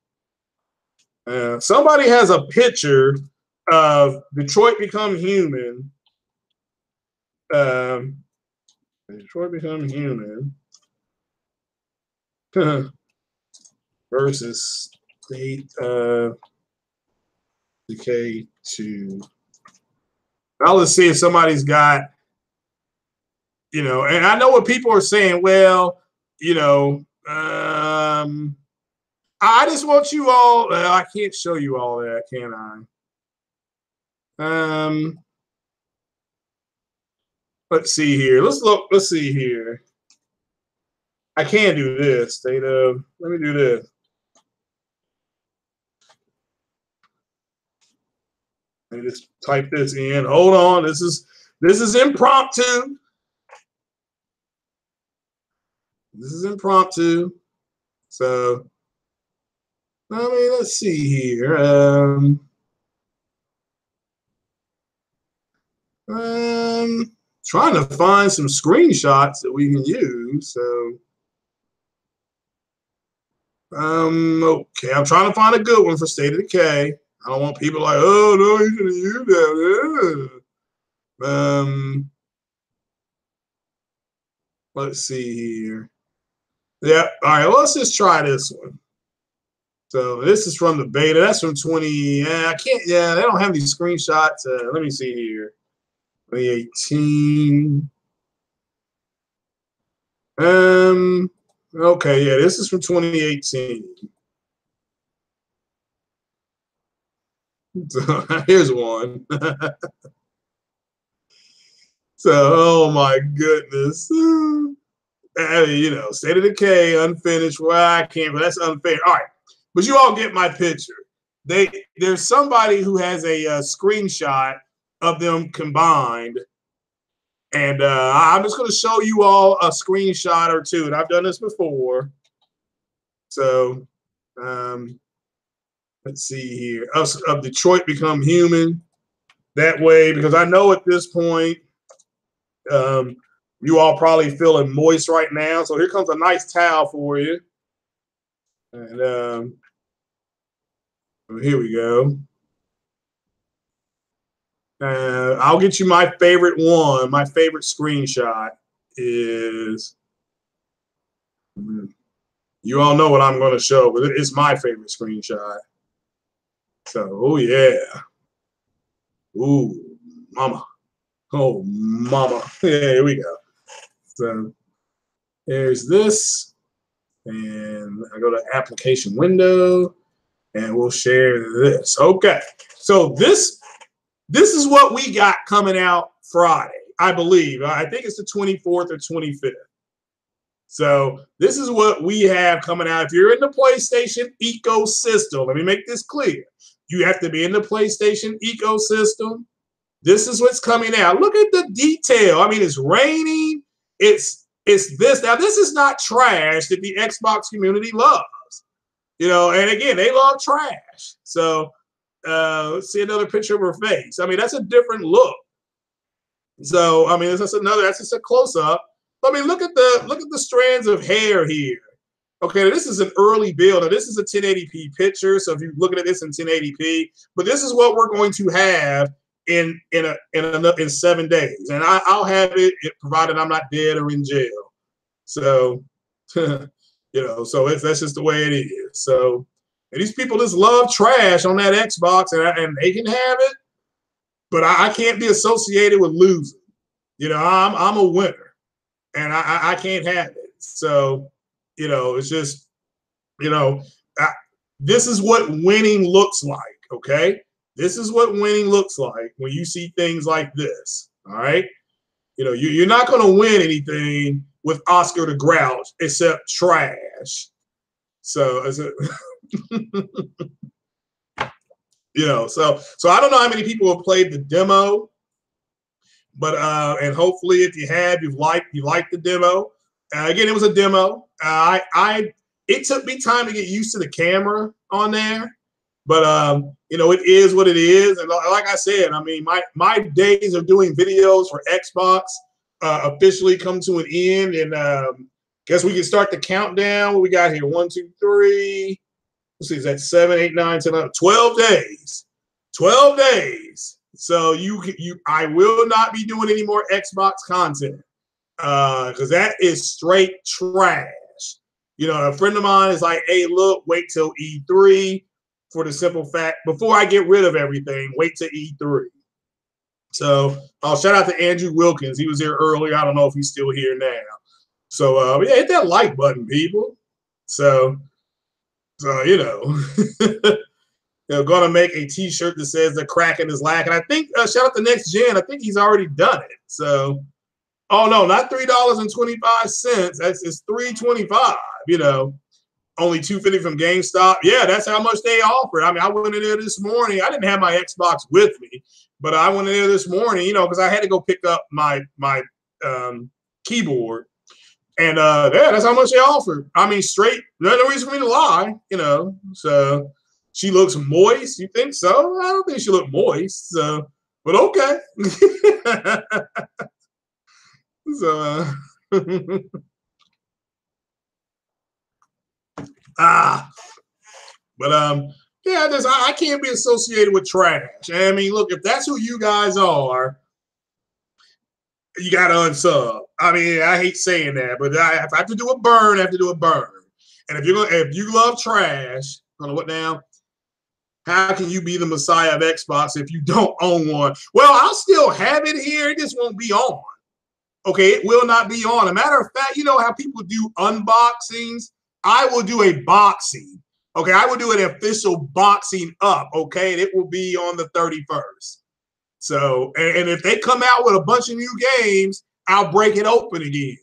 Somebody has a picture of Detroit Become Human. Detroit Become Human versus State of Decay 2. Now let's see if somebody's got, and I know what people are saying. Well, I just want you all. I can't show you all that, can I? Let's see here. Let's look. Let's see here. I can't do this. Let me do this. Let me just type this in. Hold on. This is impromptu. This is impromptu. So, let's see here. Trying to find some screenshots that we can use. So, okay, I'm trying to find a good one for State of Decay. I don't want people like, oh no, you're gonna use that. Let's see here. Yeah, all right, well, let's just try this one. So this is from the beta. That's from 20. I can't. Yeah, they don't have these screenshots. Let me see here. 2018. Okay, yeah, this is from 2018. So here's one. So, oh my goodness. I mean, State of Decay, unfinished. Well, I can't, but that's unfair. All right, but you all get my picture. There's somebody who has a screenshot of them combined, and I'm just going to show you all a screenshot or two, and I've done this before. So, let's see here. Of Detroit Become Human. That way, because I know at this point, you all probably feeling moist right now. So here comes a nice towel for you. And here we go. I'll get you my favorite one. My favorite screenshot is, you all know what I'm going to show, but it's my favorite screenshot. So, oh yeah. Ooh, mama. Oh, mama. Yeah, here we go. So there's this. And I go to application window, and we'll share this. Okay. So this is what we got coming out Friday, I believe. I think it's the 24th or 25th. So this is what we have coming out. If you're in the PlayStation ecosystem, let me make this clear. You have to be in the PlayStation ecosystem. This is what's coming out. Look at the detail. I mean, it's raining. It's this. Now, this is not trash that the Xbox community loves. And again, they love trash. So let's see another picture of her face. I mean, that's a different look. So, I mean, that's just a close-up. I mean, look at the strands of hair here. Okay, this is an early build. Now, this is a 1080p picture. So if you're looking at this in 1080p, but this is what we're going to have in 7 days, and I'll have it provided I'm not dead or in jail. So, so that's just the way it is. So, and these people just love trash on that Xbox, and they can have it, but I can't be associated with losing. I'm a winner, and I can't have it. So, it's just, this is what winning looks like. Okay. This is what winning looks like when you see things like this. All right. You're not going to win anything with Oscar the Grouch except trash. So, so I don't know how many people have played the demo, but and hopefully if you have, you liked the demo. Again, it was a demo. It took me time to get used to the camera on there. But it is what it is, and like I said, I mean, my days of doing videos for Xbox officially come to an end, and guess we can start the countdown. What we got here? 1, 2, 3. let's see, is that 7, 8, 9, 10, 11, 12 days. 12 days. So I will not be doing any more Xbox content because that is straight trash. You know, a friend of mine is like, hey, look, wait till E3 for the simple fact, before I get rid of everything, wait till E3. So I'll shout out to Andrew Wilkins. He was here earlier. I don't know if he's still here now. So yeah, hit that like button, people. So you know, they're gonna make a T-shirt that says the Kraken is lacking. I think shout out to Next Gen. I think he's already done it. So, oh no, not $3.25. It's $3.25. You know, only $2.50 from GameStop. Yeah, that's how much they offered. I mean, I went in there this morning. I didn't have my Xbox with me, but I went in there this morning. You know, because I had to go pick up my keyboard. And yeah, that's how much they offered. I mean, straight, no reason for me to lie, you know. So she looks moist. You think so? I don't think she looked moist. So, but okay. So but yeah, I can't be associated with trash. I mean, look, if that's who you guys are, you got to unsub. I mean, I hate saying that, but if I have to do a burn, I have to do a burn. And if you love trash, I don't know what now. How can you be the messiah of Xbox if you don't own one? Well, I'll still have it here. It just won't be on. Okay, it will not be on. A matter of fact, you know how people do unboxings? I will do a boxing. Okay, I will do an official boxing up. Okay, and it will be on the 31st. So, and if they come out with a bunch of new games, I'll break it open again.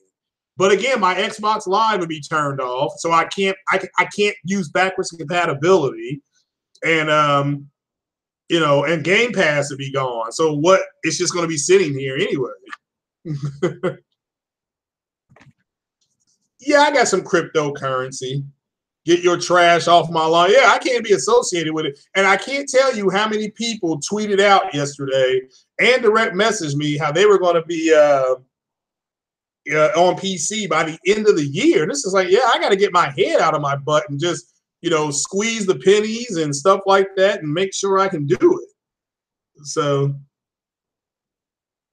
But again, my Xbox Live would be turned off, so I can't use backwards compatibility, and you know, and Game Pass would be gone. So what? It's just going to be sitting here anyway. Yeah, I got some cryptocurrency. Get your trash off my lawn. Yeah, I can't be associated with it. And I can't tell you how many people tweeted out yesterday and direct messaged me how they were going to be on PC by the end of the year. This is like, yeah, I got to get my head out of my butt and just, you know, squeeze the pennies and stuff like that and make sure I can do it. So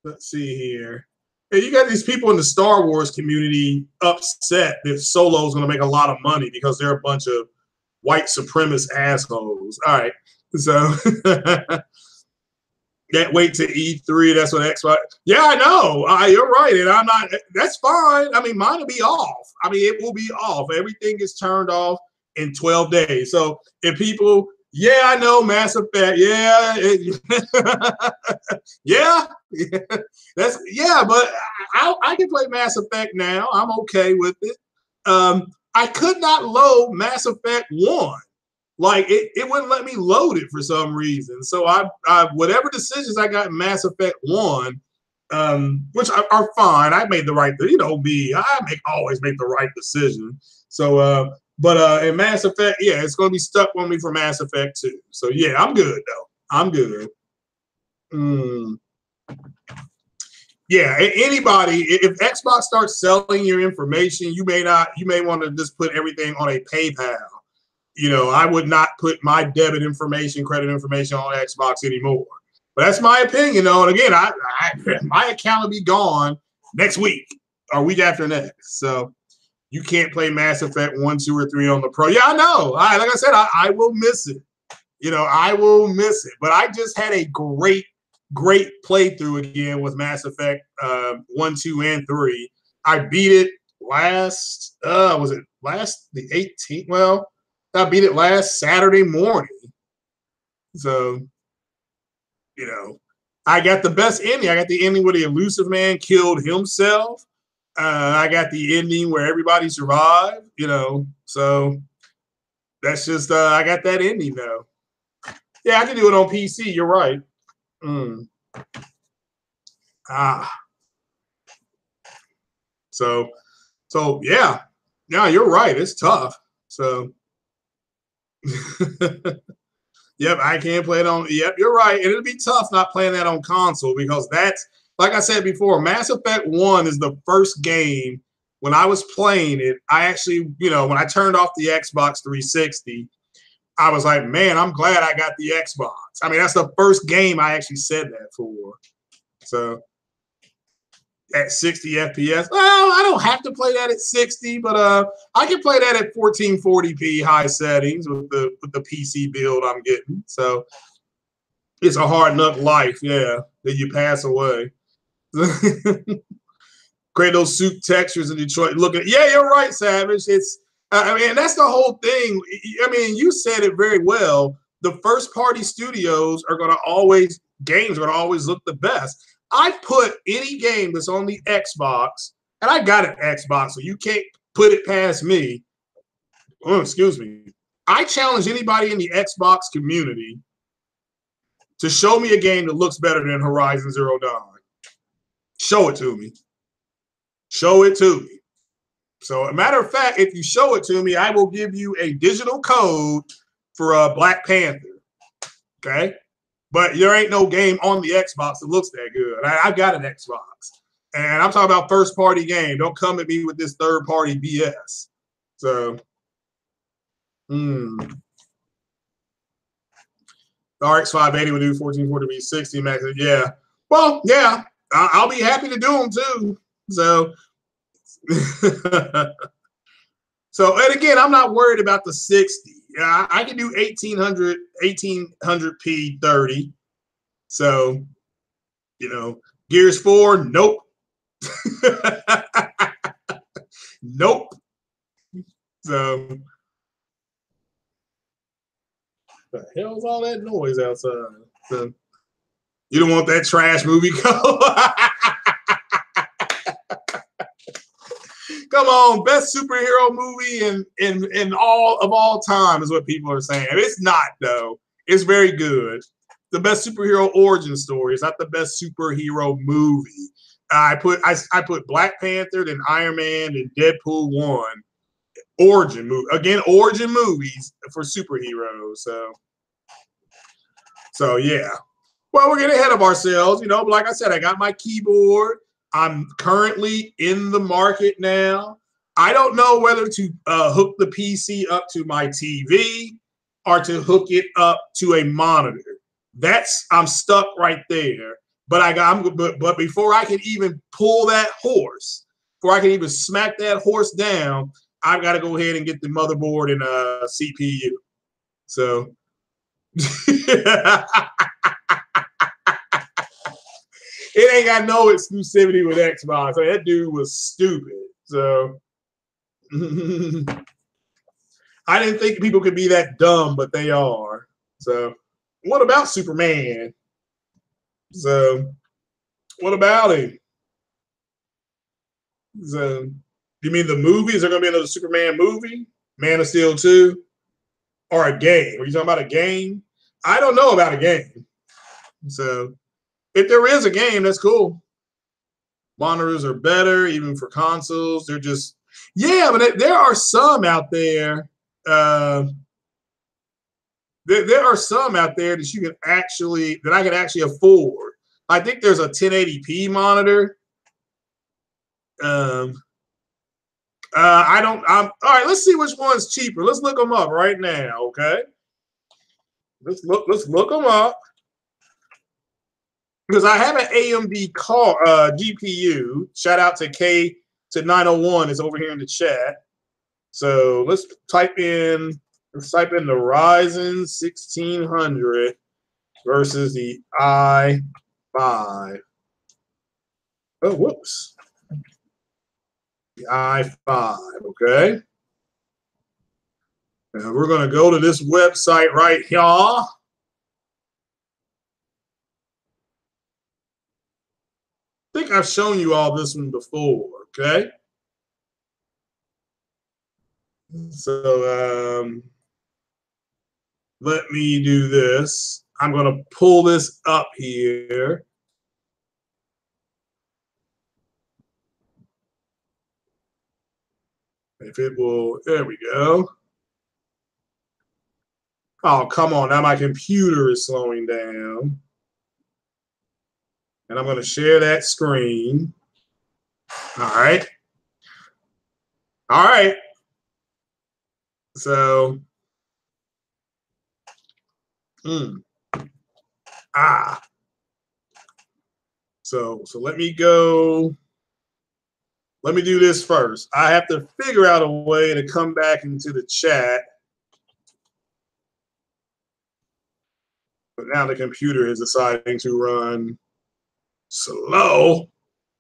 let's see here. Hey, you got these people in the Star Wars community upset that Solo is going to make a lot of money because they're a bunch of white supremacist assholes. All right. So can't wait to E3. That's what Xbox. Yeah, I know. You're right. And I'm not. That's fine. I mean, mine will be off. I mean, it will be off. Everything is turned off in 12 days. So if people, yeah, I know Mass Effect. Yeah. Yeah. That's but I can play Mass Effect now. I'm okay with it. I could not load Mass Effect 1. Like it wouldn't let me load it for some reason. So I whatever decisions I got in Mass Effect 1, which are fine. I made the right, you know me. Always make the right decision. So but in Mass Effect, yeah, it's gonna be stuck on me for Mass Effect 2. So yeah, I'm good though. I'm good. Yeah, anybody, if Xbox starts selling your information, you may want to just put everything on a PayPal. You know, I would not put my debit information, credit information on Xbox anymore. But that's my opinion, though. And again, my account will be gone next week or week after next. So you can't play Mass Effect 1, 2, or 3 on the Pro. Yeah, I know. Like I said, I will miss it. You know, I will miss it. But I just had a great playthrough again with Mass Effect 1, 2, and 3. I beat it last, the 18th? Well, I beat it last Saturday morning. So, you know, I got the best ending. I got the ending where the elusive man killed himself. I got the ending where everybody survived, you know. So that's just, I got that ending though. Yeah, I can do it on PC. You're right. So yeah, you're right. It's tough. So, yep, I can't play it on. Yep, you're right. And it'll be tough not playing that on console because that's, like I said before, Mass Effect 1 is the first game when I was playing it. I actually, you know, when I turned off the Xbox 360, I was like, man, I'm glad I got the Xbox. I mean, that's the first game I actually said that for. So at 60 FPS, well, I don't have to play that at 60, but I can play that at 1440p high settings with the PC build I'm getting. So it's a hard enough life, yeah, that you pass away. Create those suit textures in Detroit. Look at, yeah, you're right, Savage. It's I mean, that's the whole thing. I mean, you said it very well. The first party studios are going to always, games are going to always look the best. I put any game that's on the Xbox, and I got an Xbox, so you can't put it past me. Oh, excuse me. I challenge anybody in the Xbox community to show me a game that looks better than Horizon Zero Dawn. Show it to me. Show it to me. So, a matter of fact, if you show it to me, I will give you a digital code for a Black Panther. Okay? But there ain't no game on the Xbox that looks that good. I've got an Xbox. And I'm talking about first-party game. Don't come at me with this third-party BS. So, the RX 580 would do 1440p 60 max. Yeah. Well, yeah. I'll be happy to do them, too. So, so, and again, I'm not worried about the 60. I can do 1800p 30. So, you know, Gears 4, nope. Nope. So, the hell's all that noise outside? So, you don't want that trash movie go? Come on, best superhero movie in all time is what people are saying. It's not though. It's very good. The best superhero origin story. It's not the best superhero movie. I put Black Panther, then Iron Man, and Deadpool 1. Origin movie. Again, origin movies for superheroes. So yeah. Well, we're getting ahead of ourselves, you know, but like I said, I got my keyboard. I'm currently in the market now. I don't know whether to hook the PC up to my TV or to hook it up to a monitor. I'm stuck right there. But before I can even pull that horse, before I can even smack that horse down, I've got to go ahead and get the motherboard and CPU. So. It ain't got no exclusivity with Xbox. I mean, that dude was stupid. So I didn't think people could be that dumb, but they are. So what about Superman? So what about him? So you mean the movie? Is there going to be another Superman movie? Man of Steel 2? Or a game? Are you talking about a game? I don't know about a game. So if there is a game, that's cool. Monitors are better, even for consoles. They're just, yeah, but there are some out there. There are some out there that I can actually afford. I think there's a 1080p monitor. All right, let's see which one's cheaper. Let's look them up right now, okay? Let's look them up. Because I have an AMD GPU. Shout out to K901 is over here in the chat. So let's type in the Ryzen 1600 versus the i5. Oh, whoops. The i5, okay. And we're going to go to this website right here. I think I've shown you all this one before, okay? So let me do this. I'm going to pull this up here. If it will, there we go. Oh, come on. Now my computer is slowing down. And I'm going to share that screen. All right. All right. So Mm. Ah. So let me go. Let me do this first. I have to figure out a way to come back into the chat. But now the computer is deciding to run slow.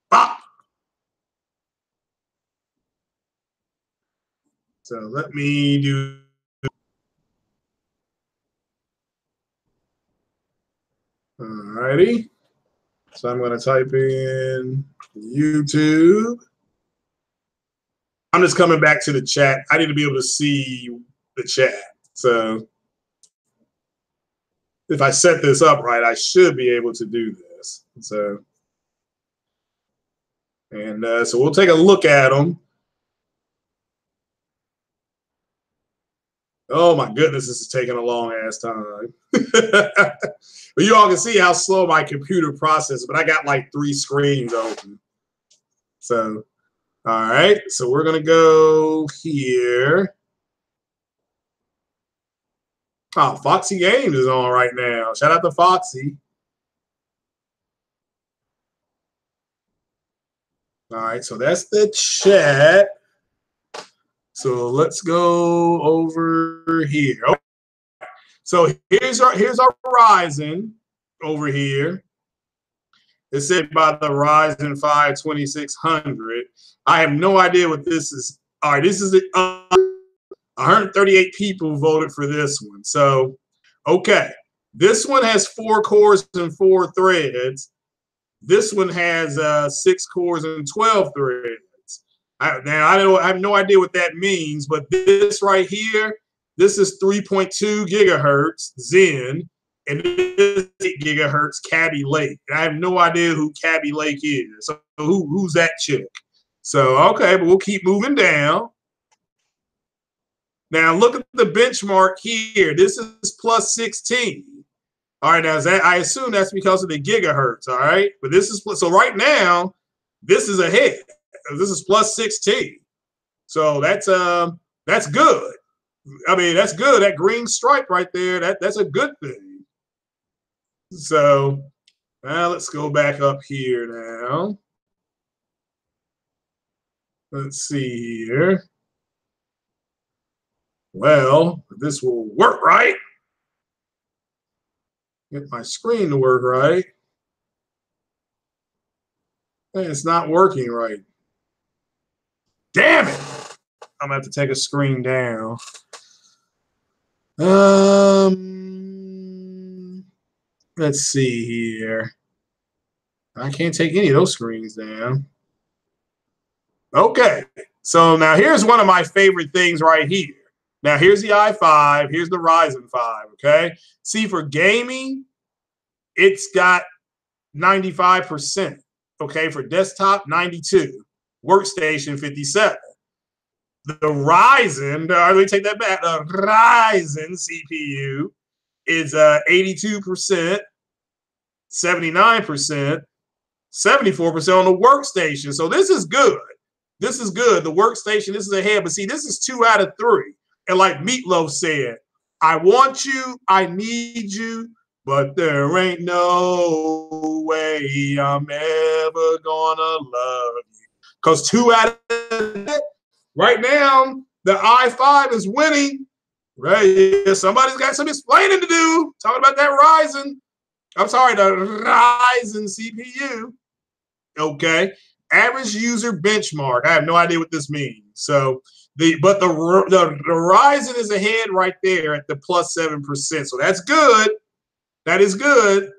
Bop. So let me do. Alrighty. So I'm going to type in YouTube. I'm just coming back to the chat. I need to be able to see the chat. So if I set this up right, I should be able to do this. So, so we'll take a look at them. Oh my goodness, this is taking a long ass time. But you all can see how slow my computer processes, but I got like 3 screens open. So, all right, so we're gonna go here. Oh, Foxy Games is on right now. Shout out to Foxy. All right, so that's the chat. So let's go over here. Okay. So here's our Ryzen over here. It's said by the Ryzen 5 2600. I have no idea what this is. All right, this is 138 people voted for this one. So, okay, this one has 4 cores and 4 threads. This one has 6 cores and 12 threads. I have no idea what that means, but this right here, this is 3.2 gigahertz Zen, and this is 8 gigahertz Kaby Lake. And I have no idea who Kaby Lake is. So who's that chick? So, okay, but we'll keep moving down. Now, look at the benchmark here. This is plus 16. All right, now I assume that's because of the gigahertz, all right? But this is, so right now, this is ahead. This is plus 16. So that's good. I mean, that's good. That green stripe right there, that's a good thing. So now let's go back up here now. Let's see here. Well, this will work right. Get my screen to work right. And it's not working right. Damn it. I'm going to have to take a screen down. Let's see here. I can't take any of those screens down. Okay. So now here's one of my favorite things right here. Now here's the i5. Here's the Ryzen 5. Okay. See, for gaming, it's got 95%. Okay. For desktop, 92. Workstation, 57. The Ryzen, let me take that back. The Ryzen CPU is 82%, 79%, 74% on the workstation. So this is good. This is good. The workstation, this is ahead. But see, this is 2 out of 3. And like Meatloaf said, I want you, I need you, but there ain't no way I'm ever gonna love you. Because 2 out of right now, the i5 is winning. Right? Somebody's got some explaining to do. Talking about that Ryzen. I'm sorry, the Ryzen CPU. Okay. Average user benchmark. I have no idea what this means. So the Ryzen is ahead right there at the plus 7%. So that's good. That is good.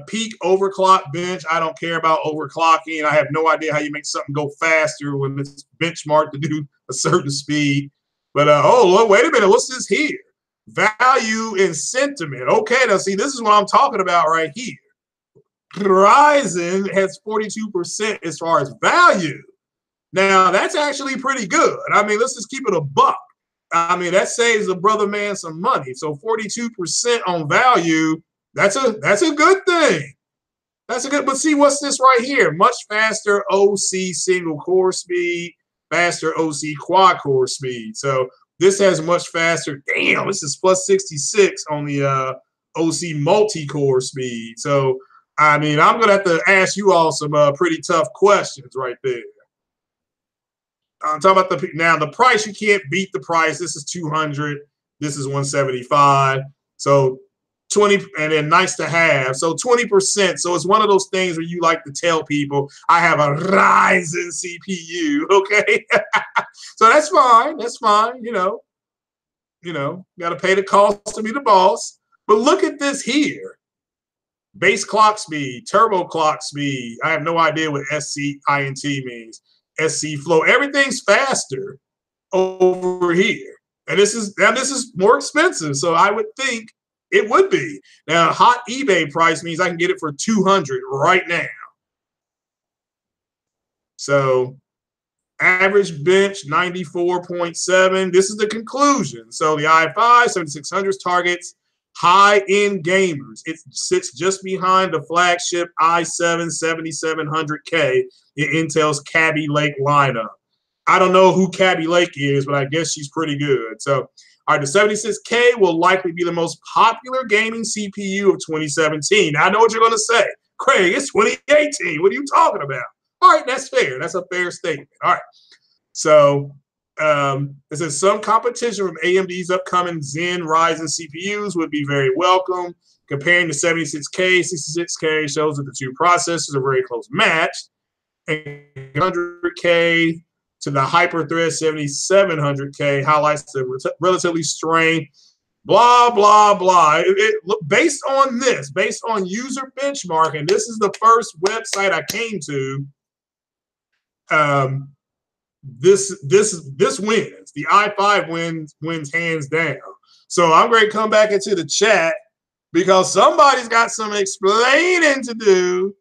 Peak overclock bench. I don't care about overclocking. I have no idea how you make something go faster when it's benchmarked to do a certain speed. But oh, wait a minute. What's this here? Value and sentiment. Okay, now see, this is what I'm talking about right here. Ryzen has 42% as far as value. Now, that's actually pretty good. I mean, let's just keep it a buck. I mean, that saves a brother man some money. So 42% on value, that's a good thing. That's a good, but see, what's this right here? Much faster OC single core speed, faster OC quad core speed. So This has much faster. Damn, this is plus 66 on the OC multi-core speed. So, I mean, I'm going to have to ask you all some pretty tough questions right there. I'm talking about the price. You can't beat the price. This is 200. This is 175. So 20, and then nice to have. So 20%. So it's one of those things where you like to tell people, I have a Ryzen CPU. Okay. So that's fine. That's fine. You know, got to pay the cost to be the boss. But look at this here. Base clock speed, turbo clock speed. I have no idea what SCINT means. SC flow. Everything's faster over here. And this is more expensive. So I would think it would be. Now, hot eBay price means I can get it for 200 right now. So average bench 94.7. This is the conclusion. So the i5 7600s targets high-end gamers. It sits just behind the flagship i7 7700K in Intel's Kaby Lake lineup. I don't know who Kaby Lake is, but I guess she's pretty good. So, all right, the 76K will likely be the most popular gaming CPU of 2017. Now, I know what you're going to say. Craig, it's 2018. What are you talking about? All right, that's fair. That's a fair statement. All right. So, it says some competition from AMD's upcoming Zen Ryzen CPUs would be very welcome. Comparing the 76K, 66K shows that the two processors are very close matched. And 100K to the Hyper-Thread 7700K highlights the relatively strained, blah, blah, blah. Based on user benchmarking, this is the first website I came to. This wins. The i5 wins hands down. So I'm going to come back into the chat because somebody's got some explaining to do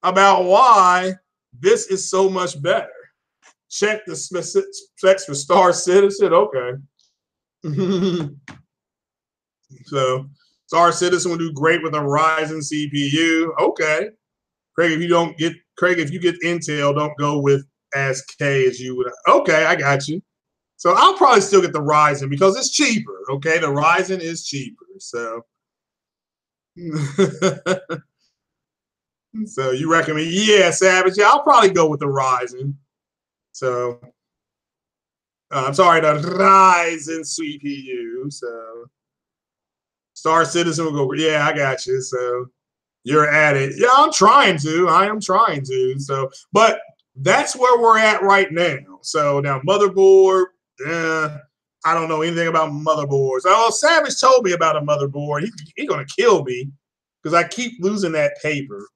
about why this is so much better. Check the specs for Star Citizen. Okay. So Star Citizen will do great with a Ryzen CPU. Okay. Craig, if you get Intel, don't go with as K as you would. Okay, I got you. So I'll probably still get the Ryzen because it's cheaper. Okay, the Ryzen is cheaper. So, so you recommend? Yeah, Savage. Yeah, I'll probably go with the Ryzen. So I'm sorry, the Ryzen CPU. So Star Citizen will go. Yeah, I got you. So you're at it. Yeah, I'm trying to. I am trying to. So, but that's where we're at right now. So now motherboard, I don't know anything about motherboards. Oh, Savage told me about a motherboard. He's going to kill me because I keep losing that paper.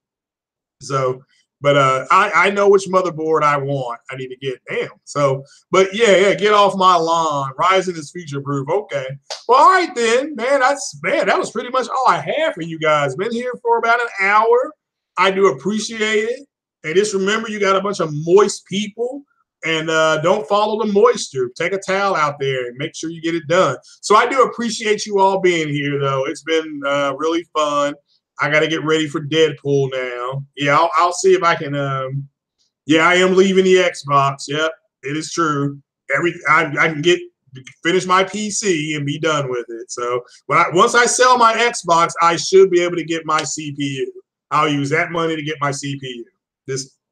So, but I know which motherboard I want. I need to get. Damn. So, but yeah, get off my lawn. Ryzen is future-proof. Okay. Well, all right then, man. That was pretty much all I had for you guys. Been here for about an hour. I do appreciate it. And just remember, you got a bunch of moist people, and don't follow the moisture. Take a towel out there and make sure you get it done. So I do appreciate you all being here, though. It's been really fun. I got to get ready for Deadpool now. Yeah, I'll see if I can. Yeah, I am leaving the Xbox. Yep, it is true. I can finish my PC and be done with it. So once I sell my Xbox, I should be able to get my CPU. I'll use that money to get my CPU.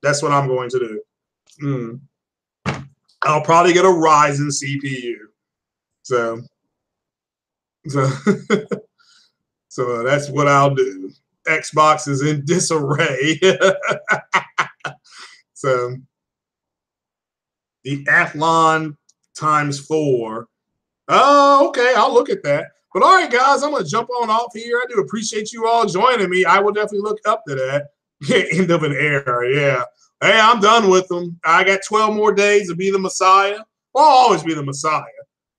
That's what I'm going to do. I'll probably get a Ryzen CPU. So so that's what I'll do. Xbox is in disarray. So the Athlon × 4. Oh, okay. I'll look at that. But all right, guys, I'm going to jump on off here. I do appreciate you all joining me. I will definitely look up to that. End of an era, yeah. Hey, I'm done with them. I got 12 more days to be the Messiah. Well, I'll always be the Messiah.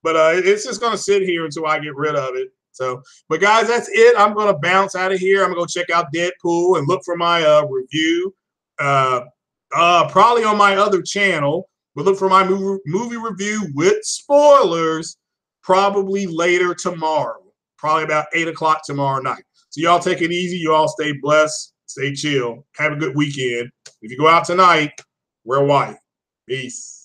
But it's just going to sit here until I get rid of it. So, but guys, that's it. I'm going to bounce out of here. I'm going to go check out Deadpool and look for my review. Probably on my other channel. But look for my movie review with spoilers probably later tomorrow. Probably about 8 o'clock tomorrow night. So y'all take it easy. You all stay blessed. Stay chill. Have a good weekend. If you go out tonight, wear white. Peace.